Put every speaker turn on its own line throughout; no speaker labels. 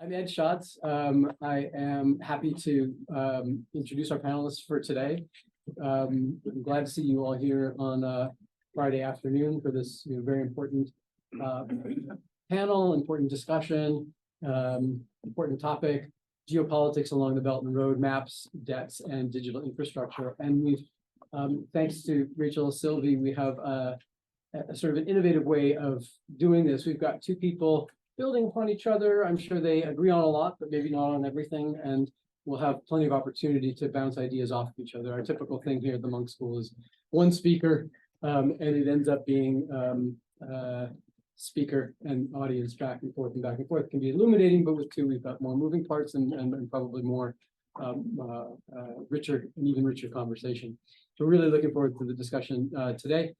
I'm Ed Schatz. I am happy to introduce our panelists for today. I'm glad to see you all here on a Friday afternoon for this very important panel, important discussion, important topic, geopolitics along the Belt and Road, maps, debts, and digital infrastructure. And we've, thanks to Rachel Sylvie, we have a sort of an innovative way of doing this. We've got two people building upon each other. I'm sure they agree on a lot, but maybe not on everything. And we'll have plenty of opportunity to bounce ideas off of each other. Our typical thing here at the Monk School is one speaker, and it ends up being speaker and audience back and forth and back and forth. It can be illuminating, but with two, we've got more moving parts and probably more richer and even richer conversation. So we're really looking forward to the discussion today.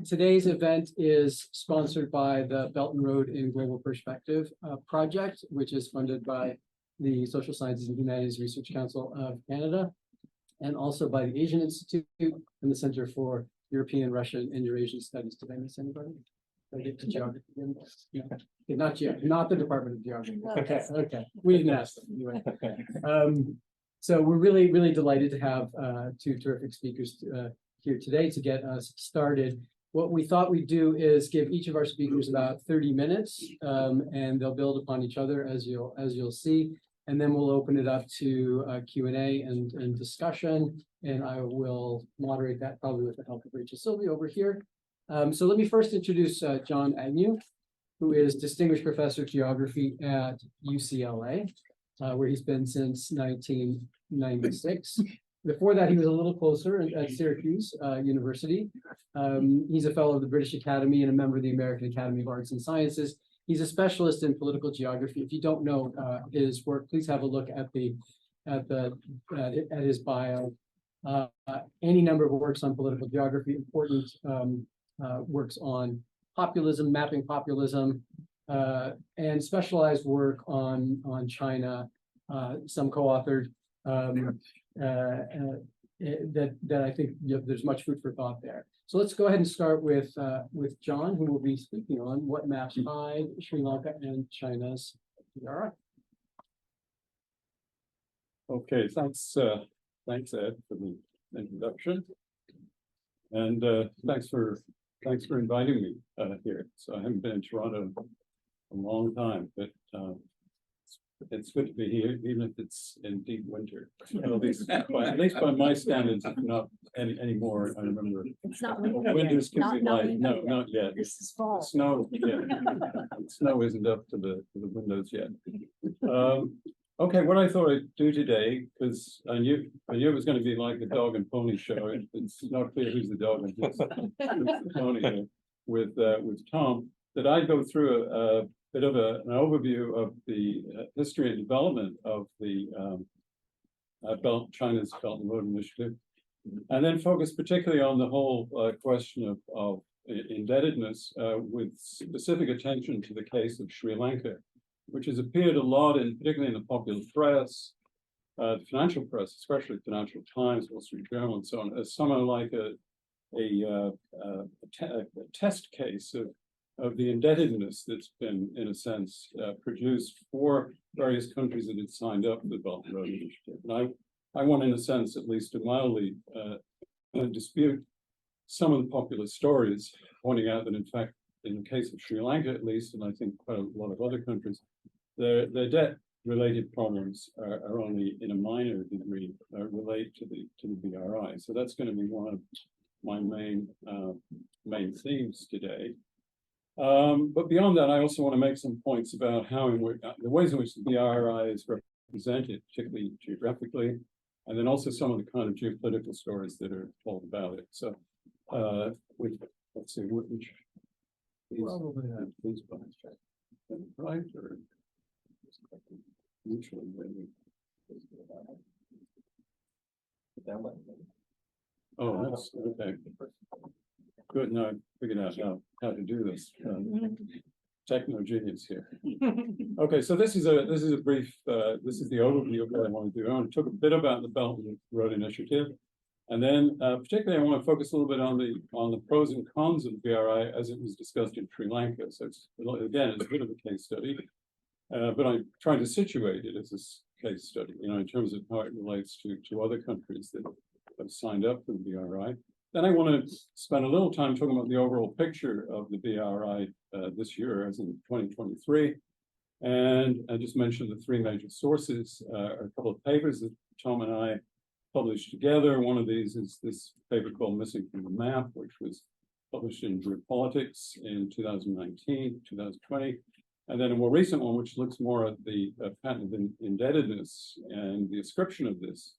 Today's event is sponsored by the Belt and Road in Global Perspective project, which is funded by the Social Sciences and Humanities Research Council of Canada, and also by the Asian Institute and the Center for European, Russian, and Eurasian Studies. Did I miss anybody? Did I get to geography? Yeah. Not the Department of Geography. Okay. We didn't ask them anyway. So we're really delighted to have two terrific speakers here today to get us started. What we thought we'd do is give each of our speakers about 30 minutes, and they'll build upon each other as you'll see, and then we'll open it up to Q&A and discussion, and I will moderate that probably with the help of Rachel Sylvie over here. So let me first introduce John Agnew, who is Distinguished Professor of Geography at UCLA, where he's been since 1996. Before that, he was a little closer at Syracuse University. He's a fellow of the British Academy and a member of the American Academy of Arts and Sciences. He's a specialist in political geography. If you don't know his work, please have a look at his bio. Any number of works on political geography, important works on populism, mapping populism, and specialized work on China. Some co-authored. That I think there's much food for thought there. So let's go ahead and start with John, who will be speaking on what maps hide Sri Lanka and China's BRI.
Okay, thanks Ed for the introduction, and thanks for inviting me here. So I haven't been in Toronto a long time, but it's good to be here, even if it's in deep winter. At least by my standards, if not anymore. I remember
it's not winter.
Winters can be light. No,
yet.
not yet.
This is fall.
Snow, yeah. Snow isn't up to the windows yet. Okay, what I thought I'd do today, because I knew it was going to be like the dog and pony show. It's not clear who's the dog and who's the pony here, with Tom, that I'd go through a bit of an overview of the history and development of the China's Belt and Road Initiative, and then focus particularly on the whole question of indebtedness, with specific attention to the case of Sri Lanka, which has appeared a lot, particularly in the popular press, the financial press, especially Financial Times, Wall Street Journal, and so on, as somewhat like a test case of the indebtedness that's been, in a sense, produced for various countries that had signed up to the Belt and Road Initiative. And I want, in a sense, at least to mildly dispute some of the popular stories, pointing out that, in fact, in the case of Sri Lanka, at least, and I think quite a lot of other countries, their debt-related problems are only in a minor degree relate to the BRI. So that's going to be one of my main themes today. But beyond that, I also want to make some points about the ways in which the BRI is represented, particularly geographically, and then also some of the kind of geopolitical stories that are told about it. So, let's see, which these buttons, right, or mutually, maybe. Oh, that's okay. Good. Now I figured out how to do this. Techno genius here. Okay, so this is a brief. This is the overview of what I want to do. I want to talk a bit about the Belt and Road Initiative, and then particularly I want to focus a little bit on the pros and cons of the BRI as it was discussed in Sri Lanka. So it's, again, it's a bit of a case study. but I'm trying to situate it as a case study, in terms of how it relates to other countries that have signed up for the BRI. Then I want to spend a little time talking about the overall picture of the BRI this year, as in 2023. And I just mentioned the three major sources, a couple of papers that Tom and I published together. One of these is this paper called Missing from the Map, which was published in Geopolitics in 2019, 2020. And then a more recent one, which looks more at the patent of indebtedness and the ascription of this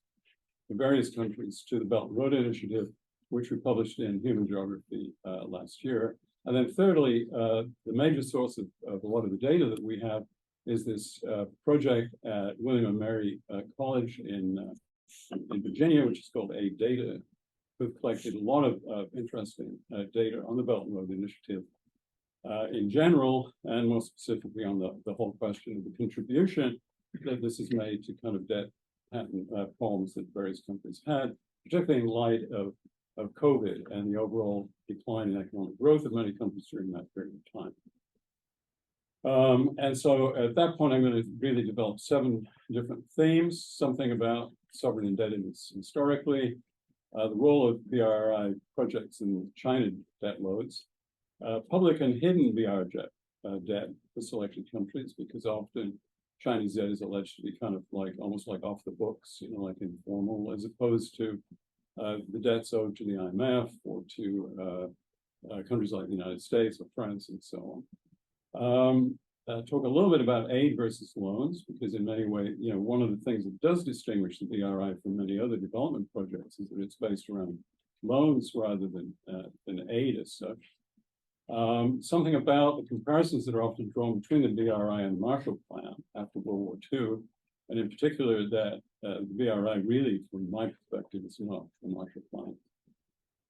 in various countries to the Belt and Road Initiative, which we published in Human Geography last year. And then thirdly, the major source of a lot of the data that we have is this project at William and Mary College in Virginia, which is called ADATA, who've collected a lot of interesting data on the Belt and Road Initiative in general, and more specifically on the whole question of the contribution that this has made to kind of debt patent problems that various countries had, particularly in light of COVID and the overall decline in economic growth of many countries during that period of time. And so at that point, I'm going to really develop 7 different themes, something about sovereign indebtedness historically, the role of BRI projects in China debt loads, public and hidden debt for selected countries, because often Chinese debt is alleged to be kind of like almost like off the books, like informal, as opposed to the debts owed to the IMF or to countries like the United States or France and so on. Talk a little bit about aid versus loans, because in many ways, one of the things that does distinguish the BRI from many other development projects is that it's based around loans rather than aid as such. Something about the comparisons that are often drawn between the BRI and the Marshall Plan after World War II, and in particular that the BRI really, from my perspective, is not the Marshall Plan.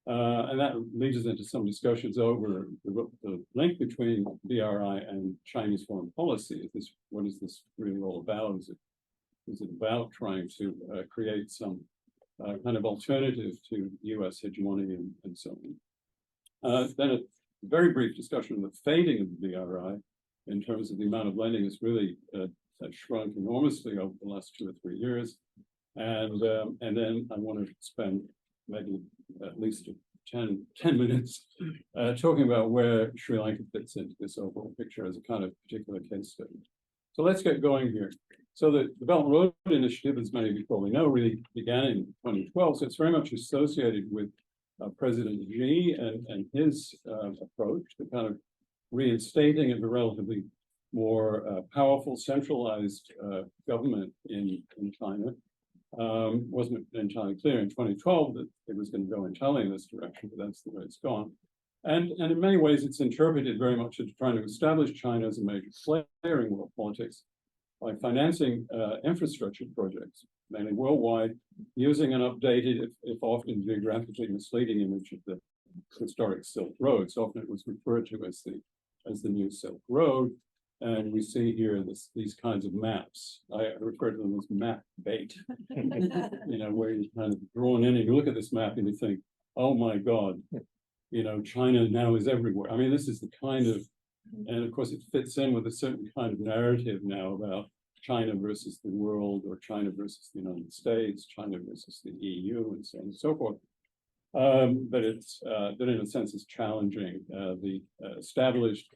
And that leads us into some discussions over the link between BRI and Chinese foreign policy. What is this really all about? Is it about trying to create some kind of alternative to US hegemony and so on? Then a very brief discussion of the fading of the BRI in terms of the amount of lending has really shrunk enormously over the last 2 or 3 years. And then I want to spend maybe at least 10 minutes talking about where Sri Lanka fits into this overall picture as a kind of particular case study. So let's get going here. So the Belt and Road Initiative, as many of you probably know, really began in 2012. So it's very much associated with President Xi and his approach to kind of reinstating a relatively more powerful, centralized government in China. Wasn't entirely clear in 2012 that it was going to go entirely in this direction, but that's the way it's gone. And in many ways, it's interpreted very much as trying to establish China as a major player in world politics by financing infrastructure projects, mainly worldwide, using an updated, if often geographically misleading image of the historic Silk Road. So often it was referred to as the new Silk Road. And we see here these kinds of maps. I refer to them as map bait, where you're kind of drawn in and you look at this map and you think, oh my God, China now is everywhere. I mean, this is the kind of, and of course it fits in with a certain kind of narrative now about China versus the world, or China versus the United States, China versus the EU, and so on and so forth. But in a sense is challenging the established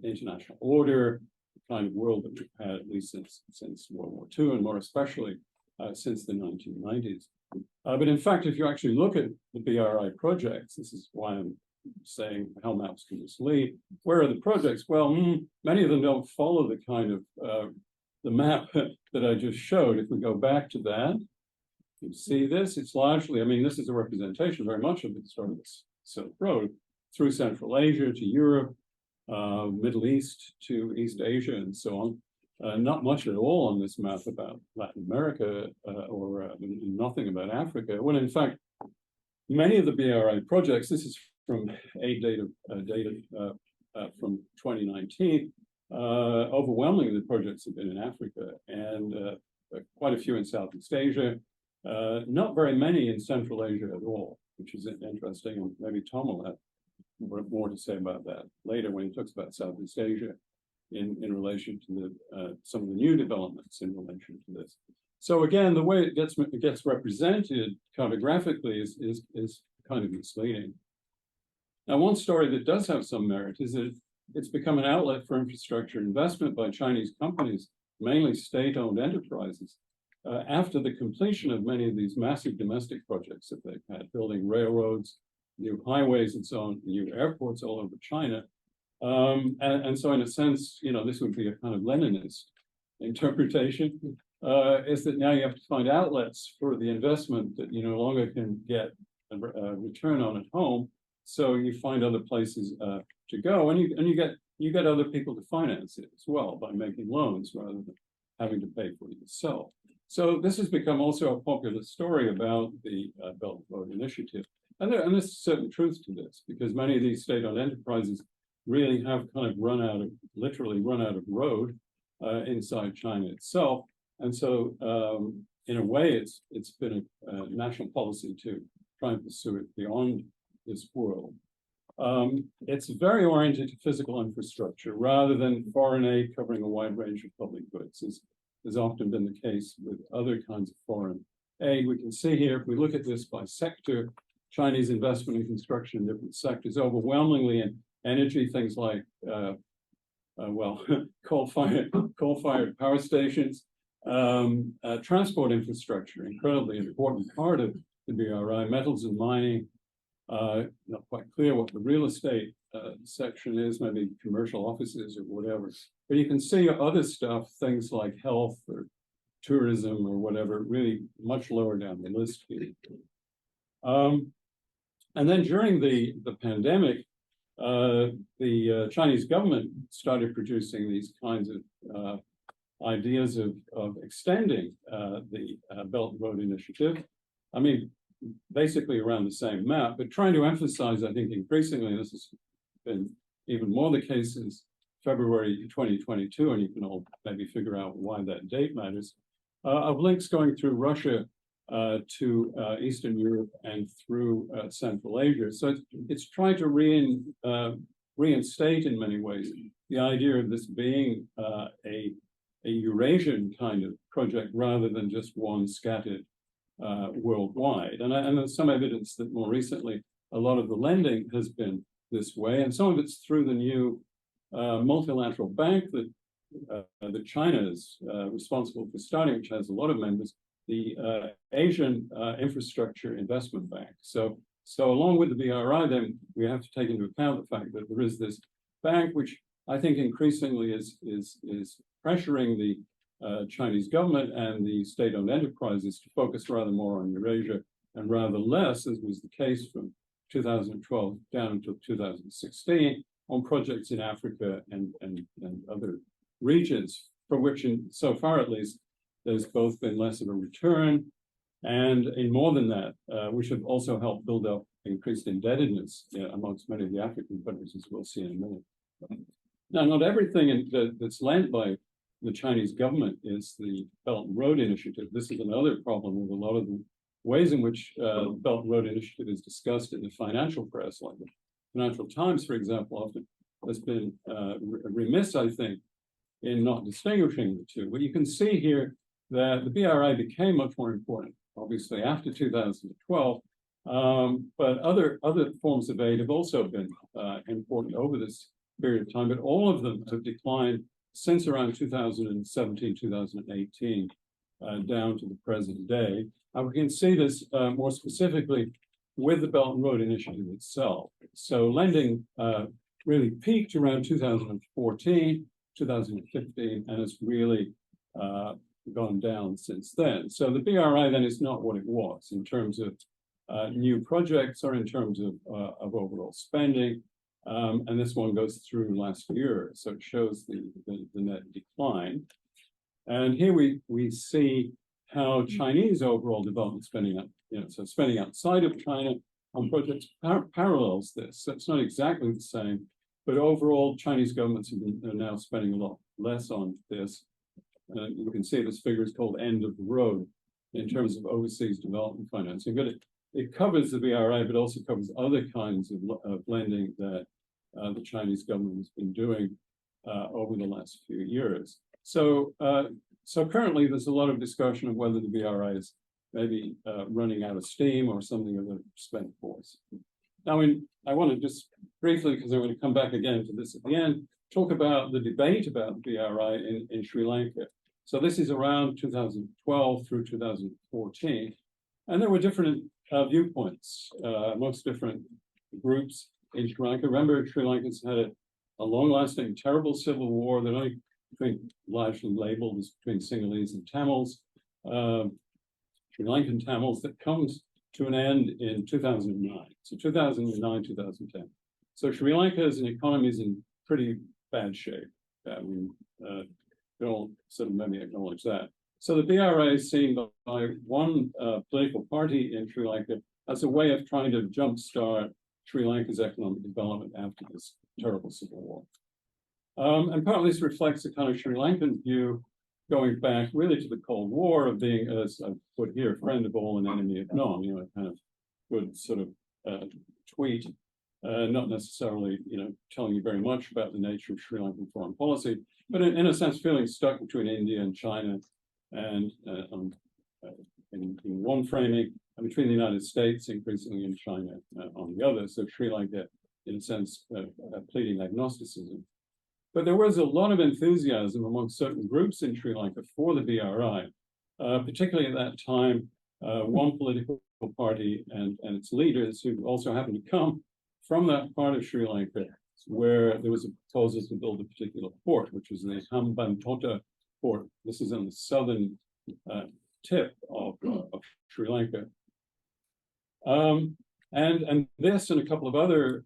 international order, the kind of world that we've had at least since World War II, and more especially since the 1990s. But in fact, if you actually look at the BRI projects, this is why I'm saying how maps can mislead. Where are the projects? Well, many of them don't follow the kind of the map that I just showed. If we go back to that, you see this. It's largely, I mean, this is a representation very much of the start of the Silk Road through Central Asia to Europe, Middle East to East Asia, and so on. Not much at all on this map about Latin America or nothing about Africa, when in fact, many of the BRI projects, this is from data from 2019, overwhelmingly the projects have been in Africa and quite a few in Southeast Asia, not very many in Central Asia at all, which is interesting, and maybe Tom will have more to say about that later when he talks about Southeast Asia. in relation to some of the new developments in relation to this. So again, the way it gets represented cartographically is kind of misleading. Now, one story that does have some merit is that it's become an outlet for infrastructure investment by Chinese companies, mainly state-owned enterprises, after the completion of many of these massive domestic projects that they've had, building railroads, new highways and so on, new airports all over China. And so in a sense, this would be a kind of Leninist interpretation, is that now you have to find outlets for the investment that you no longer can get a return on at home. So you find other places to go, and you get other people to finance it as well by making loans rather than having to pay for it yourself. So this has become also a popular story about the Belt and Road Initiative. And there's a certain truth to this, because many of these state-owned enterprises really have kind of literally run out of road inside China itself. And so in a way, it's been a national policy to try and pursue it beyond this world. It's very oriented to physical infrastructure rather than foreign aid covering a wide range of public goods, as has often been the case with other kinds of foreign aid. We can see here, if we look at this by sector, Chinese investment in construction in different sectors, overwhelmingly in energy, things like, coal-fired power stations, transport infrastructure, incredibly important part of the BRI, metals and mining. Not quite clear what the real estate section is, maybe commercial offices or whatever. But you can see other stuff, things like health or tourism or whatever, really much lower down the list here. And then during the pandemic, the Chinese government started producing these kinds of ideas of extending the Belt and Road Initiative. I mean, basically around the same map, but trying to emphasize, I think, increasingly, and this has been even more the case since February 2022, and you can all maybe figure out why that date matters, of links going through Russia to Eastern Europe and through Central Asia. So it's trying to reinstate in many ways the idea of this being a Eurasian kind of project rather than just one scattered worldwide. And there's some evidence that more recently a lot of the lending has been this way, and some of it's through the new multilateral bank that China is responsible for starting, which has a lot of members, the Asian Infrastructure Investment Bank. So along with the BRI, then we have to take into account the fact that there is this bank, which I think increasingly is pressuring the Chinese government and the state-owned enterprises to focus rather more on Eurasia and rather less, as was the case from 2012 down until 2016, on projects in Africa and other regions, for which, so far at least, there's both been less of a return, and in more than that, we should also help build up increased indebtedness amongst many of the African countries, as we'll see in a minute. Now, not everything that's lent by the Chinese government is the Belt and Road Initiative. This is another problem with a lot of the ways in which the Belt and Road Initiative is discussed in the financial press, like the Financial Times, for example, often has been remiss, I think, in not distinguishing the two. But you can see here that the BRI became much more important, obviously, after 2012, but other forms of aid have also been important over this period of time, but all of them have declined since around 2017, 2018, down to the present day. And we can see this more specifically with the Belt and Road Initiative itself. So lending really peaked around 2014, 2015, and it's really gone down since then. So the BRI then is not what it was in terms of new projects or in terms of overall spending. And this one goes through last year, so it shows the net decline. And here we see how Chinese overall development spending, so spending outside of China on projects parallels this. So it's not exactly the same, but overall Chinese governments are now spending a lot less on this. You can see this figure is called end of the road in terms of overseas development financing, but it covers the BRI, but also covers other kinds of lending that the Chinese government has been doing over the last few years. So, so currently there's a lot of discussion of whether the BRI is maybe running out of steam or something of a spent force. Now, I want to just briefly, because I'm going to come back again to this at the end, talk about the debate about the BRI in Sri Lanka. So this is around 2012 through 2014, and there were different viewpoints amongst different groups in Sri Lanka. Remember, Sri Lankans had a long-lasting, terrible civil war that only largely labeled as between Sinhalese and Tamils, Sri Lankan Tamils, that comes to an end in 2009. So 2009, 2010. So Sri Lanka as an economy is in pretty bad shape. We all sort of maybe acknowledge that. So the BRI is seen by one political party in Sri Lanka as a way of trying to jumpstart Sri Lanka's economic development after this terrible civil war. And partly this reflects a kind of Sri Lankan view going back really to the Cold War of being, as I've put here, friend of all and enemy of none, you know, kind of good sort of tweet, not necessarily, you know, telling you very much about the nature of Sri Lankan foreign policy, but in a sense feeling stuck between India and China and in one framing, and between the United States increasingly and China on the other. So Sri Lanka, in a sense, pleading agnosticism. But there was a lot of enthusiasm among certain groups in Sri Lanka for the BRI, particularly at that time, one political party and its leaders who also happened to come from that part of Sri Lanka where there was a proposal to build a particular port, which was the Hambantota port. This is on the southern tip of Sri Lanka. And this and a couple of other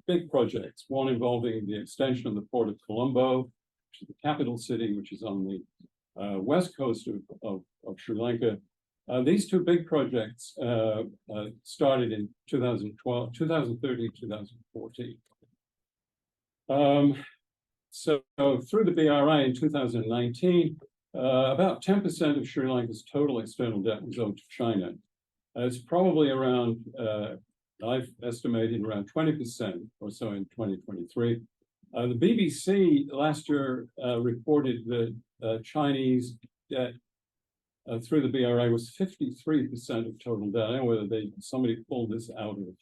big projects, one involving the extension of the port of Colombo, which is the capital city, which is on the west coast of Sri Lanka. These two big projects started in 2013, 2014. So through the BRI in 2019, about 10% of Sri Lanka's total external debt was owed to China. It's probably around, I've estimated around 20% or so in 2023. The BBC last year reported that Chinese debt through the BRI was 53% of total debt. I don't know whether somebody pulled this out of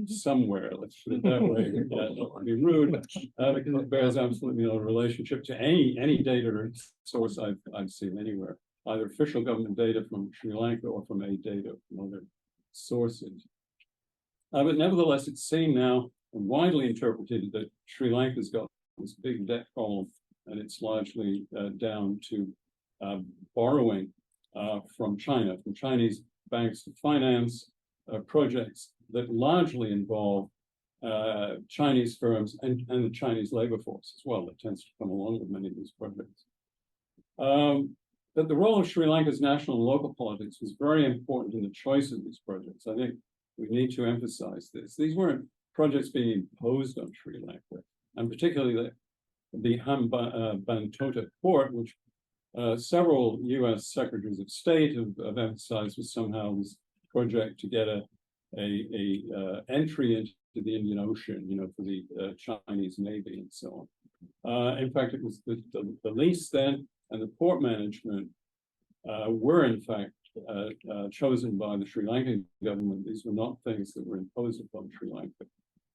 somewhere, let's put it that way. Not to be rude, because it bears absolutely no relationship to any data or source I've seen anywhere, either official government data from Sri Lanka or from aid data from other sources. But nevertheless, it's seen now and widely interpreted that Sri Lanka's got this big debt problem, and it's largely down to borrowing from China, from Chinese banks to finance projects that largely involve Chinese firms and the Chinese labor force as well, that tends to come along with many of these projects. But the role of Sri Lanka's national and local politics was very important in the choice of these projects. I think we need to emphasize this. These weren't projects being imposed on Sri Lanka, and particularly the Hambantota port, which several U.S. secretaries of state have emphasized was somehow this project to get a entry into the Indian Ocean, you know, for the Chinese Navy and so on. In fact, it was the lease then and the port management were in fact chosen by the Sri Lankan government. These were not things that were imposed upon Sri Lanka.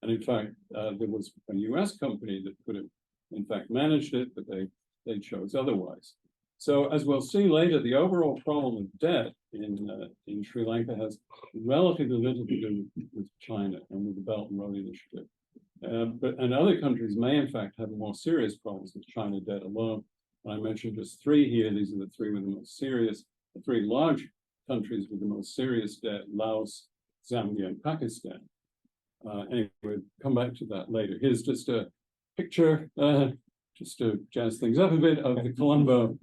And in fact, there was a US company that could have in fact managed it, but they chose otherwise. So as we'll see later, the overall problem of debt in Sri Lanka has relatively little to do with China and with the Belt and Road Initiative. And other countries may in fact have more serious problems with China debt alone. I mentioned just three here. These are the three with the most serious, the three large countries with the most serious debt: Laos, Zambia, and Pakistan. Anyway, we'll come back to that later. Here's just a picture, just to jazz things up a bit, of the Colombo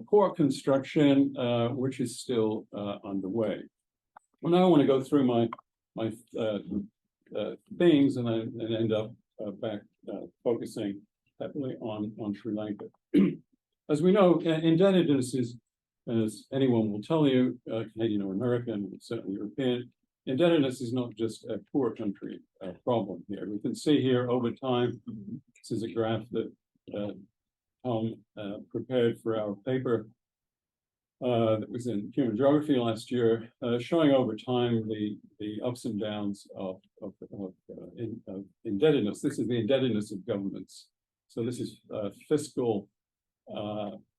port construction, which is still underway. Well, now I want to go through my themes and end up back focusing heavily on Sri Lanka. As we know, indebtedness is, as anyone will tell you, Canadian or American, certainly European, indebtedness is not just a poor country problem here. We can see here over time, this is a graph that Tom prepared for our paper that was in Human Geography last year, showing over time the ups and downs of indebtedness. This is the indebtedness of governments. So this is fiscal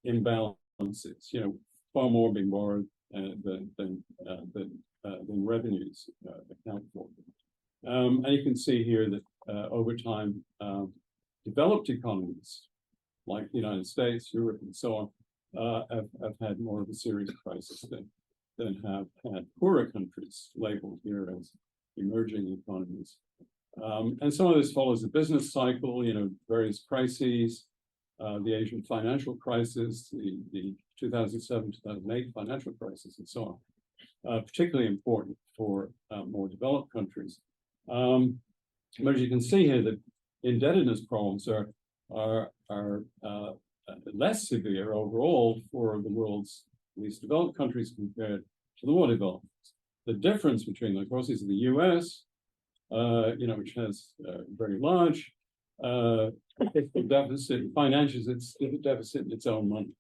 imbalances, far more being borrowed than revenues account for. And you can see here that over time, developed economies like the United States, Europe, and so on, have had more of a serious crisis than have had poorer countries labeled here as emerging economies. And some of this follows the business cycle, various crises, the Asian financial crisis, the 2007-2008 financial crisis, and so on, particularly important for more developed countries. But as you can see here, the indebtedness problems are less severe overall for the world's least developed countries compared to the more developed. The difference between them, of course, is the U.S., which has very large fiscal deficit, finances its deficit in its own money,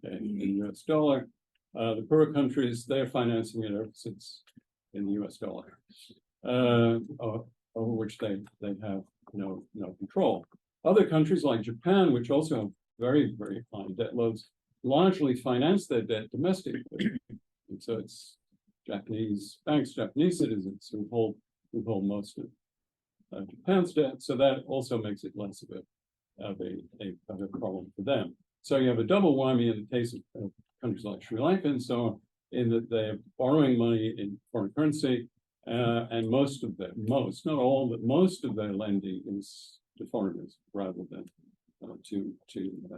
in U.S. dollar. The poorer countries, they're financing their deficits in the U.S. dollar, over which they have no control. Other countries like Japan, which also have very, very high debt loads, largely finance their debt domestically. And so it's Japanese banks, Japanese citizens who hold most of Japan's debt. So that also makes it less of a problem for them. So you have a double whammy in the case of countries like Sri Lanka and so on, in that they're borrowing money in foreign currency, and most, not all, but most of their lending is to foreigners rather than to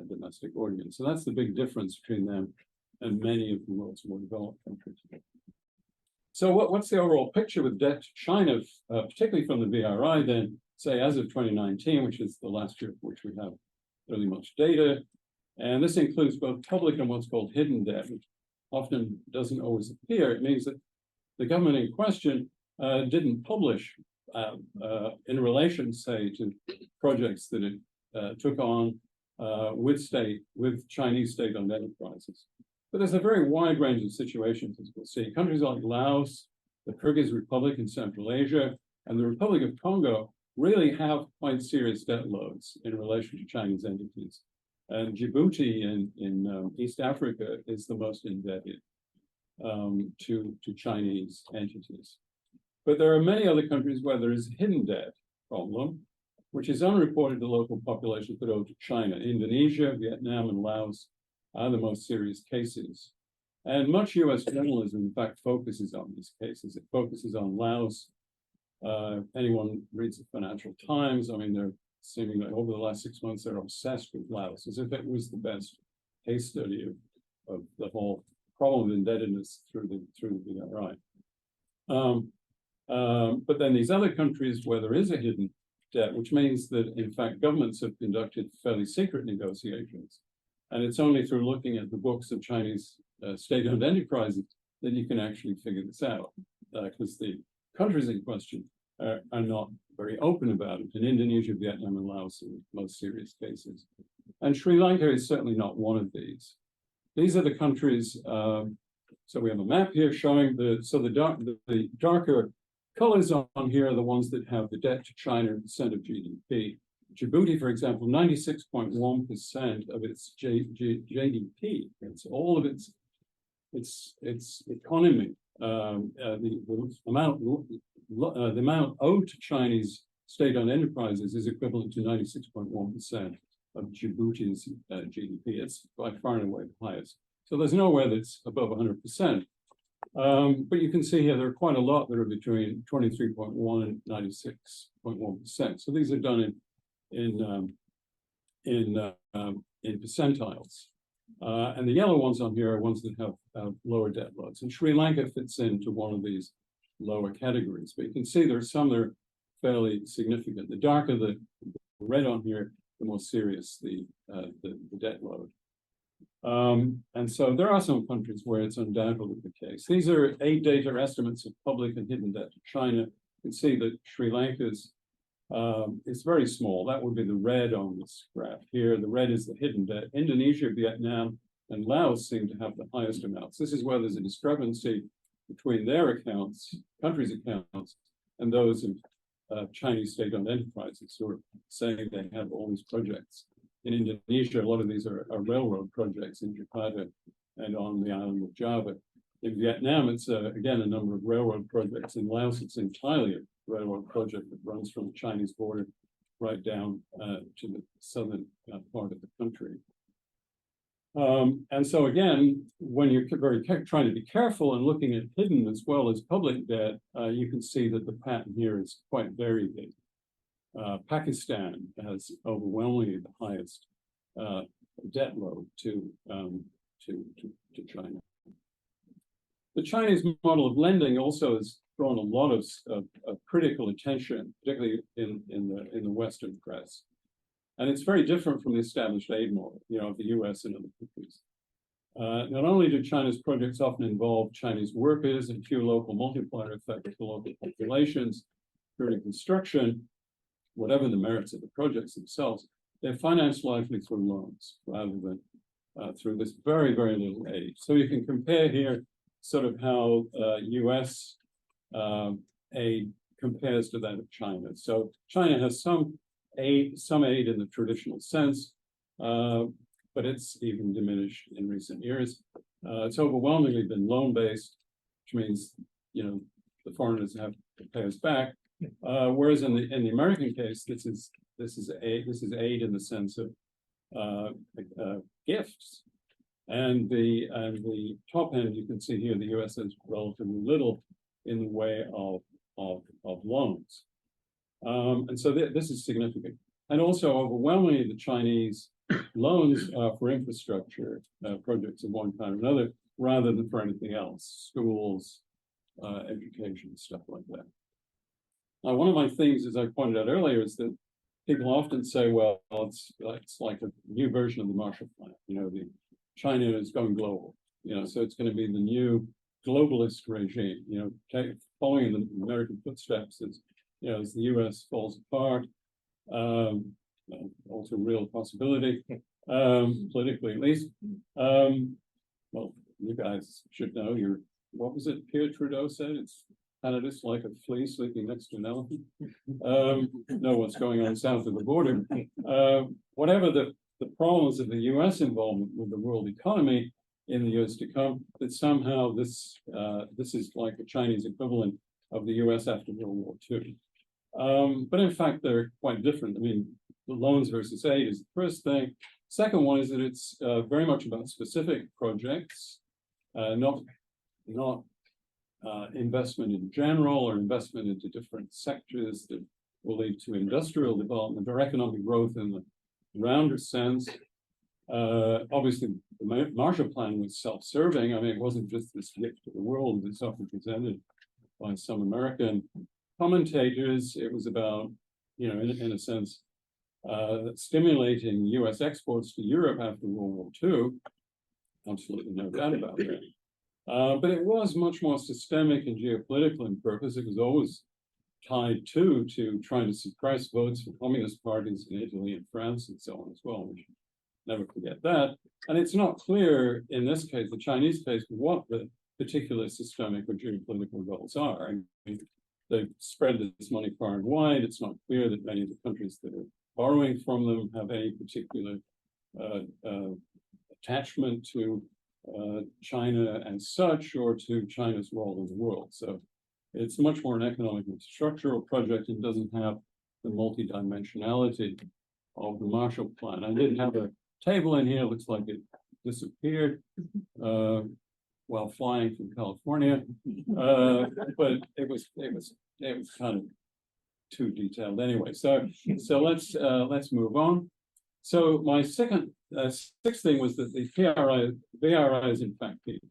domestic audience. So that's the big difference between them and many of the world's more developed countries. So what's the overall picture with debt to China, particularly from the BRI then, say as of 2019, which is the last year for which we have really much data. And this includes both public and what's called hidden debt, which often doesn't always appear. It means that the government in question didn't publish in relation, say, to projects that it took on with Chinese state-owned enterprises. But there's a very wide range of situations, as we'll see. Countries like Laos, the Kyrgyz Republic in Central Asia, and the Republic of Congo really have quite serious debt loads in relation to Chinese entities. And Djibouti in East Africa is the most indebted to Chinese entities. But there are many other countries where there is a hidden debt problem, which is unreported to local populations but owed to China. Indonesia, Vietnam, and Laos are the most serious cases. And much US journalism, in fact, focuses on these cases. It focuses on Laos. Anyone reads the Financial Times, I mean, they're seeming like over the last 6 months, they're obsessed with Laos, as if it was the best case study of the whole problem of indebtedness through the BRI. But then these other countries where there is a hidden debt, which means that, in fact, governments have conducted fairly secret negotiations. And it's only through looking at the books of Chinese state-owned enterprises that you can actually figure this out, because the countries in question are not very open about it. In Indonesia, Vietnam, and Laos are the most serious cases. And Sri Lanka is certainly not one of these. These are the countries, so we have a map here showing the darker colors on here are the ones that have the debt to China in percent of GDP. Djibouti, for example, 96.1% of its GDP. It's all of its economy. The amount owed to Chinese state-owned enterprises is equivalent to 96.1% of Djibouti's GDP. It's by far and away the highest. So there's nowhere that's above 100%. But you can see here there are quite a lot that are between 23.1 and 96.1%. So these are done in percentiles. And the yellow ones on here are ones that have lower debt loads. And Sri Lanka fits into one of these lower categories. But you can see there are some that are fairly significant. The darker the red on here, the more serious the debt load. And so there are some countries where it's undoubtedly the case. These are 8 data estimates of public and hidden debt to China. You can see that Sri Lanka's is very small. That would be the red on this graph here. The red is the hidden debt. Indonesia, Vietnam, and Laos seem to have the highest amounts. This is where there's a discrepancy between their accounts, countries' accounts, and those of Chinese state-owned enterprises who are saying they have all these projects. In Indonesia, a lot of these are railroad projects in Jakarta and on the island of Java. In Vietnam, it's again a number of railroad projects. In Laos, it's entirely a railroad project that runs from the Chinese border right down to the southern part of the country. And so again, when you're trying to be careful and looking at hidden as well as public debt, you can see that the pattern here is quite varied. Pakistan has overwhelmingly the highest debt load to China. The Chinese model of lending also has drawn a lot of critical attention, particularly in the Western press. And it's very different from the established aid model, of the US and other countries. Not only do China's projects often involve Chinese workers and few local multiplier effects for local populations during construction, whatever the merits of the projects themselves, they're financed largely through loans rather than through this very, very little aid. So you can compare here sort of how US aid compares to that of China. So China has some aid in the traditional sense, but it's even diminished in recent years. It's overwhelmingly been loan-based, which means the foreigners have to pay us back. Whereas in the American case, this is aid in the sense of gifts. And the top end, you can see here, the US has relatively little in the way of loans. And so this is significant. And also overwhelmingly, the Chinese loans are for infrastructure projects of one kind or another, rather than for anything else, schools, education, stuff like that. Now, one of my things, as I pointed out earlier, is that people often say, well, it's like a new version of the Marshall Plan. China is going global, so it's going to be the new globalist regime, following in the American footsteps as the US falls apart, also a real possibility, politically at least. Well, you guys should know what was it Pierre Trudeau said? Canada's like a flea sleeping next to an elephant. Know what's going on south of the border. Whatever the problems of the US involvement with the world economy in the years to come, that somehow this is like a Chinese equivalent of the US after World War II. But in fact, they're quite different. I mean, the loans versus aid is the first thing. Second one is that it's very much about specific projects, not investment in general or investment into different sectors that will lead to industrial development or economic growth in the rounder sense. Obviously, the Marshall Plan was self-serving. I mean, it wasn't just this gift to the world that's often presented by some American commentators. It was about, in a sense, stimulating US exports to Europe after World War II. Absolutely no doubt about that. But it was much more systemic and geopolitical in purpose. It was always tied to trying to suppress votes for communist parties in Italy and France and so on as well. We should never forget that. And it's not clear in this case, the Chinese case, what the particular systemic or geopolitical goals are. I mean, they've spread this money far and wide. It's not clear that many of the countries that are borrowing from them have any particular attachment to China as such, or to China's role in the world. So it's much more an economic and structural project and doesn't have the multidimensionality of the Marshall Plan. I did have a table in here, looks like it disappeared while flying from California, but it was kind of too detailed anyway. So let's move on. So my sixth thing was that the BRI is in fact peaked.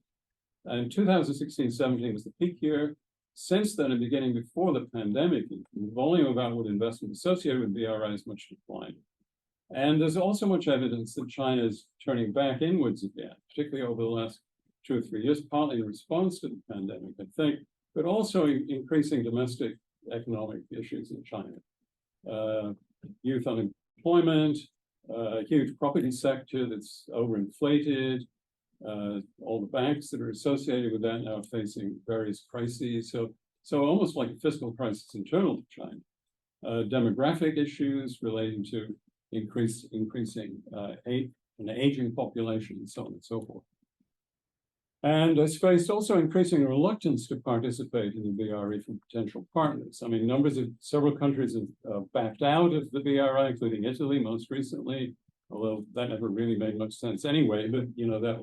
And 2016-17 was the peak year. Since then, and beginning before the pandemic, the volume of outward investment associated with BRI is much declined. And there's also much evidence that China is turning back inwards again, particularly over the last 2 or 3 years, partly in response to the pandemic, I think, but also increasing domestic economic issues in China. Youth unemployment, a huge property sector that's overinflated, all the banks that are associated with that now facing various crises. So almost like a fiscal crisis internal to China. Demographic issues relating to increasing an aging population and so on and so forth. And has faced also increasing reluctance to participate in the BRI from potential partners. I mean, several countries have backed out of the BRI, including Italy most recently, although that never really made much sense anyway. But that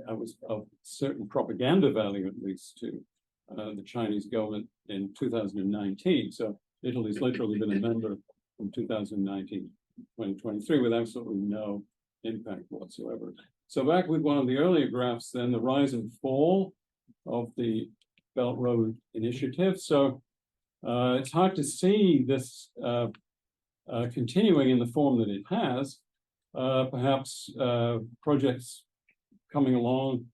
was of certain propaganda value, at least, to the Chinese government in 2019. So Italy's literally been a member from 2019 to 2023 with absolutely no impact whatsoever. So back with one of the earlier graphs, then the rise and fall of the Belt Road Initiative. So it's hard to see this continuing in the form that it has. Perhaps projects coming along,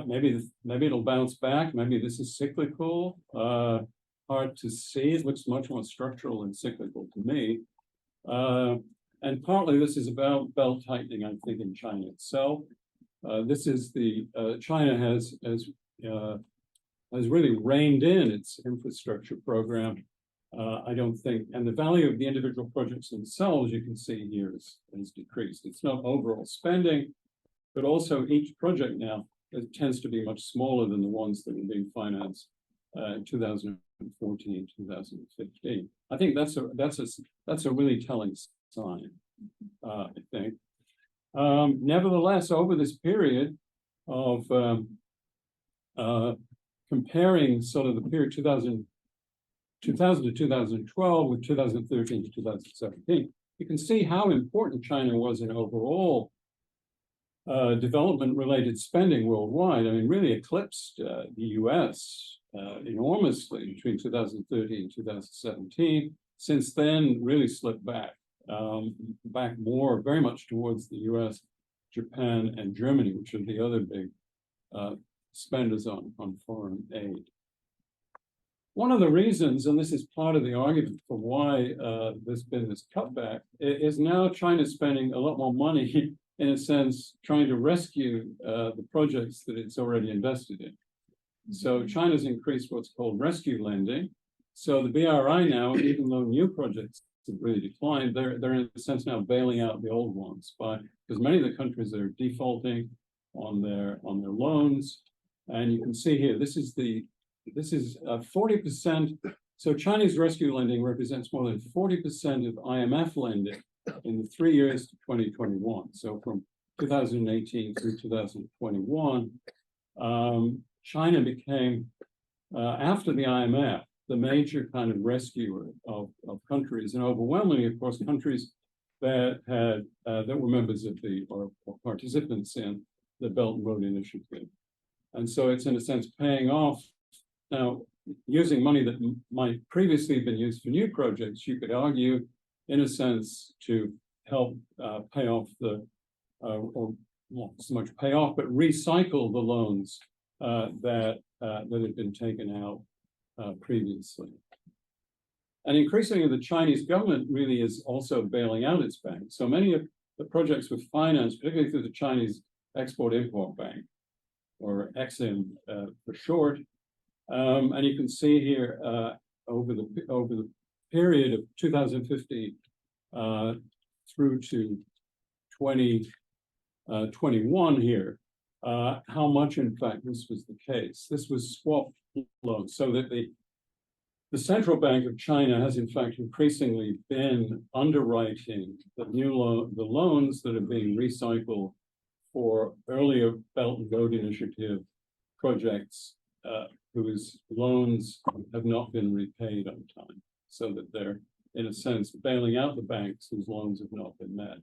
maybe it'll bounce back. Maybe this is cyclical. Hard to see. It looks much more structural than cyclical to me. And partly this is about belt tightening, I think, in China itself. This is China has really reined in its infrastructure program. I don't think, and the value of the individual projects themselves, you can see here, has decreased. It's not overall spending, but also each project now tends to be much smaller than the ones that were being financed in 2014, 2015. I think that's a really telling sign, I think. Nevertheless, over this period of comparing sort of the period 2000 to 2012 with 2013 to 2017, you can see how important China was in overall development-related spending worldwide. I mean, really eclipsed the US enormously between 2013 and 2017. Since then, really slipped back more, very much towards the US, Japan, and Germany, which are the other big spenders on foreign aid. One of the reasons, and this is part of the argument for why there's been this cutback, is now China spending a lot more money, in a sense, trying to rescue the projects that it's already invested in. So China's increased what's called rescue lending. So the BRI now, even though new projects have really declined, they're in a sense now bailing out the old ones because many of the countries are defaulting on their loans. And you can see here, this is 40%. So Chinese rescue lending represents more than 40% of IMF lending in the 3 years to 2021. So from 2018 through 2021, China became, after the IMF, the major kind of rescuer of countries, and overwhelmingly, of course, countries that were members of or participants in the Belt and Road Initiative. And so it's in a sense paying off. Now, using money that might previously have been used for new projects, you could argue, in a sense, to help pay off or not so much pay off, but recycle the loans that had been taken out previously. And increasingly, the Chinese government really is also bailing out its banks. So many of the projects were financed, particularly through the Chinese Export-Import Bank, or EXIM for short. And you can see here over the period of 2050 through to 2021 here, how much, in fact, this was the case. This was swap loans, so that the Central Bank of China has, in fact, increasingly been underwriting the loans that are being recycled for earlier Belt and Road Initiative projects whose loans have not been repaid on time, so that they're, in a sense, bailing out the banks whose loans have not been met.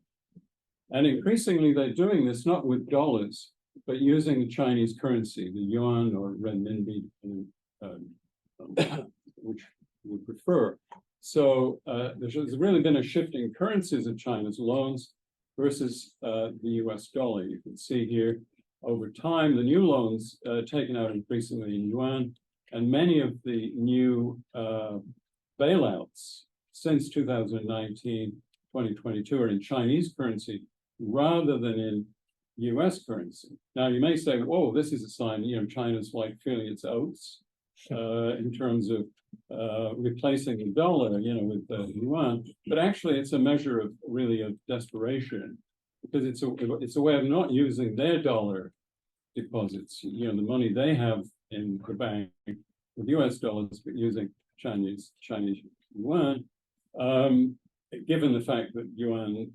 And increasingly, they're doing this not with dollars, but using the Chinese currency, the yuan or renminbi, which we prefer. There's really been a shift in currencies of China's loans versus the US dollar. You can see here over time, the new loans taken out increasingly in yuan, and many of the new bailouts since 2019, 2022 are in Chinese currency rather than in US currency. Now, you may say, whoa, this is a sign, China's like feeling its oats in terms of replacing the dollar, with the yuan. But actually, it's a measure of desperation, because it's a way of not using their dollar deposits, the money they have in the bank with US dollars, but using Chinese yuan, given the fact that yuan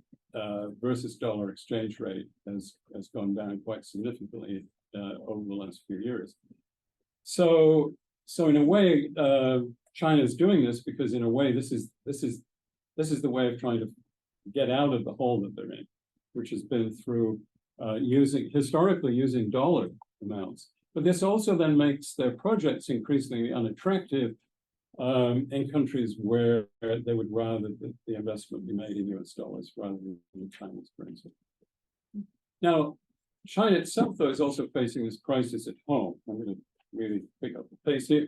versus dollar exchange rate has gone down quite significantly over the last few years. So in a way, China is doing this because in a way this is the way of trying to get out of the hole that they're in, which has been through historically using dollar amounts. But this also then makes their projects increasingly unattractive in countries where they would rather that the investment be made in US dollars rather than in Chinese currency. Now, China itself, though, is also facing this crisis at home. I'm going to really pick up the pace here.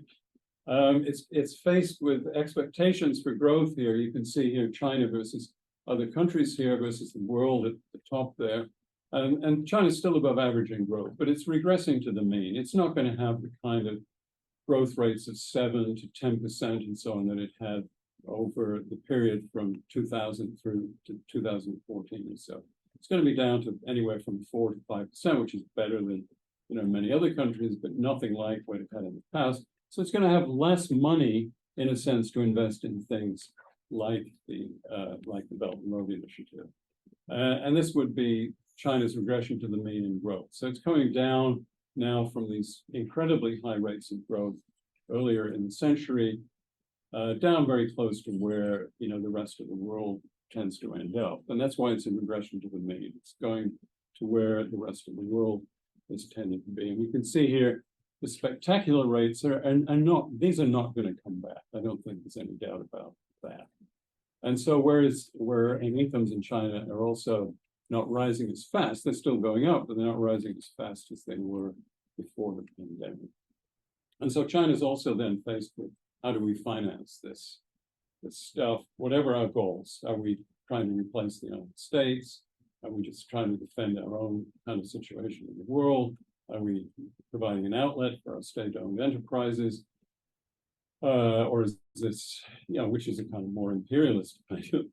It's faced with expectations for growth here. You can see here China versus other countries here versus the world at the top there. And China's still above average in growth, but it's regressing to the mean. It's not going to have the kind of growth rates of 7 to 10% and so on that it had over the period from 2000 through to 2014 or so. It's going to be down to anywhere from 4 to 5%, which is better than many other countries, but nothing like what it had in the past. So it's going to have less money, in a sense, to invest in things like the Belt and Road Initiative, and this would be China's regression to the mean in growth. So it's coming down now from these incredibly high rates of growth earlier in the century, down very close to where the rest of the world tends to end up, and that's why it's in regression to the mean. It's going to where the rest of the world is tending to be, and we can see here the spectacular rates are these are not going to come back. I don't think there's any doubt about that. And so where incomes in China are also not rising as fast, they're still going up, but they're not rising as fast as they were before the pandemic. And so China's also then faced with, how do we finance this stuff? Whatever our goals, are we trying to replace the United States? Are we just trying to defend our own kind of situation in the world? Are we providing an outlet for our state-owned enterprises? Or is this, which is a kind of more imperialist kind of,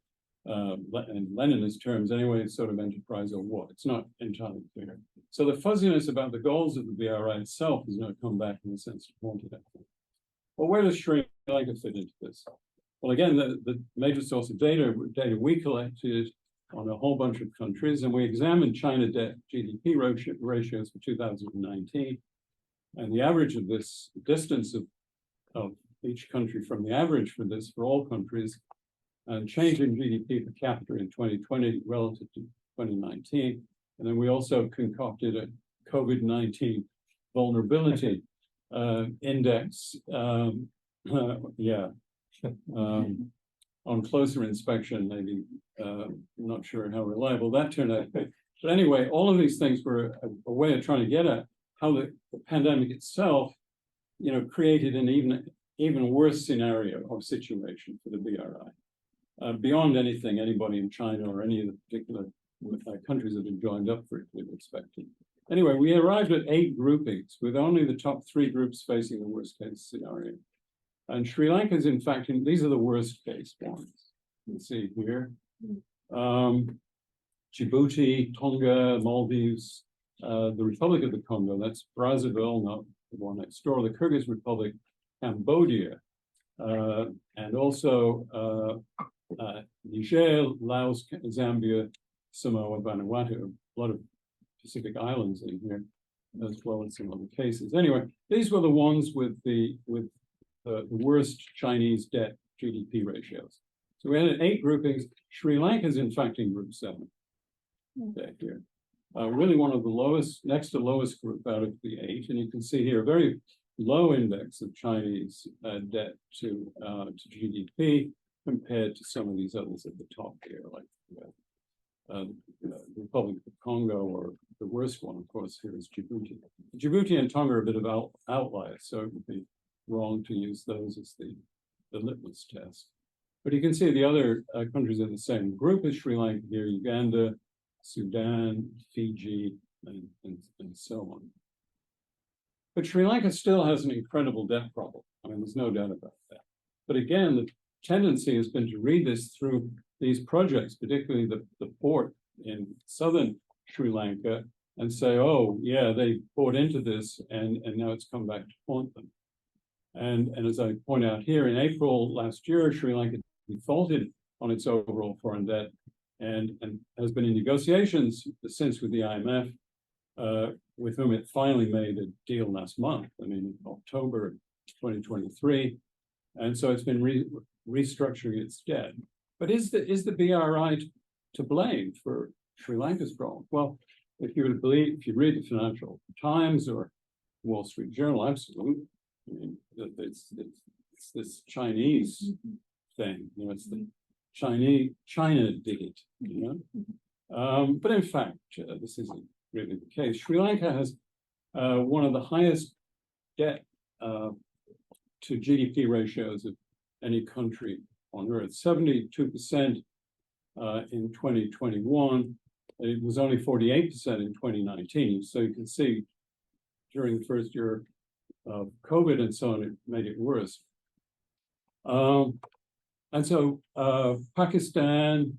in Leninist terms anyway, sort of enterprise or what? It's not entirely clear. So the fuzziness about the goals of the BRI itself is going to come back in the sense of wanted effort. Well, where does Sri Lanka fit into this? Well, again, the major source of data we collected on a whole bunch of countries, and we examined China debt GDP ratios for 2019, and the average of this distance of each country from the average for this for all countries, and change in GDP per capita in 2020 relative to 2019. And then we also concocted a COVID-19 vulnerability index. On closer inspection, maybe I'm not sure how reliable that turned out. But anyway, all of these things were a way of trying to get at how the pandemic itself, created an even worse scenario or situation for the BRI, beyond anything anybody in China or any of the particular countries that have joined up for it would have expected. Anyway, we arrived at 8 groupings with only the top 3 groups facing the worst case scenario. And Sri Lanka is, in fact, these are the worst case ones. You can see here. Djibouti, Tonga, Maldives, the Republic of the Congo, that's Brazzaville, not the one next door, the Kyrgyz Republic, Cambodia, and also Niger, Laos, Zambia, Samoa, Vanuatu, a lot of Pacific islands in here, as well as some other cases. Anyway, these were the ones with the worst Chinese debt GDP ratios. So we had 8 groupings. Sri Lanka is in fact in group 7. Okay, here. Really one of the lowest, next to lowest group out of the 8. And you can see here a very low index of Chinese debt to GDP, compared to some of these others at the top here, like the Republic of Congo, or the worst one, of course, here is Djibouti. Djibouti and Tonga are a bit of outliers, so it would be wrong to use those as the litmus test. But you can see the other countries in the same group as Sri Lanka here: Uganda, Sudan, Fiji, and so on. But Sri Lanka still has an incredible debt problem. I mean, there's no doubt about that. But again, the tendency has been to read this through these projects, particularly the port in southern Sri Lanka, and say, oh, yeah, they bought into this, and now it's come back to haunt them. And as I point out here, in April last year, Sri Lanka defaulted on its overall foreign debt, and has been in negotiations since with the IMF, with whom it finally made a deal last month, I mean, October 2023. And so it's been restructuring its debt. But is the BRI to blame for Sri Lanka's problem? Well, if you read the Financial Times or Wall Street Journal, absolutely. I mean, it's this Chinese thing, you know, it's the China did it, you know. But in fact, this isn't really the case. Sri Lanka has one of the highest debt to GDP ratios of any country on earth, 72% in 2021. It was only 48% in 2019. So you can see during the first year of COVID and so on, it made it worse. And so Pakistan,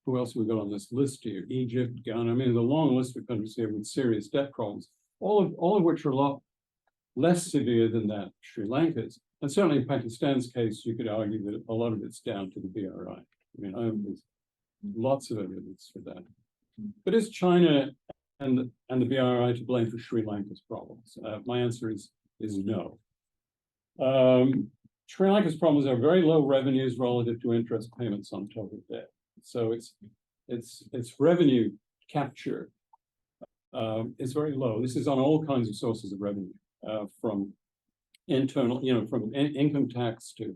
who else have we got on this list here? Egypt, Ghana. I mean, there's a long list of countries here with serious debt problems, all of which are a lot less severe than that Sri Lanka's. And certainly in Pakistan's case, you could argue that a lot of it's down to the BRI. I mean, there's lots of evidence for that. But is China and the BRI to blame for Sri Lanka's problems? My answer is no. Sri Lanka's problems are very low revenues relative to interest payments on total debt. So its revenue capture is very low. This is on all kinds of sources of revenue, from internal, you know, from income tax to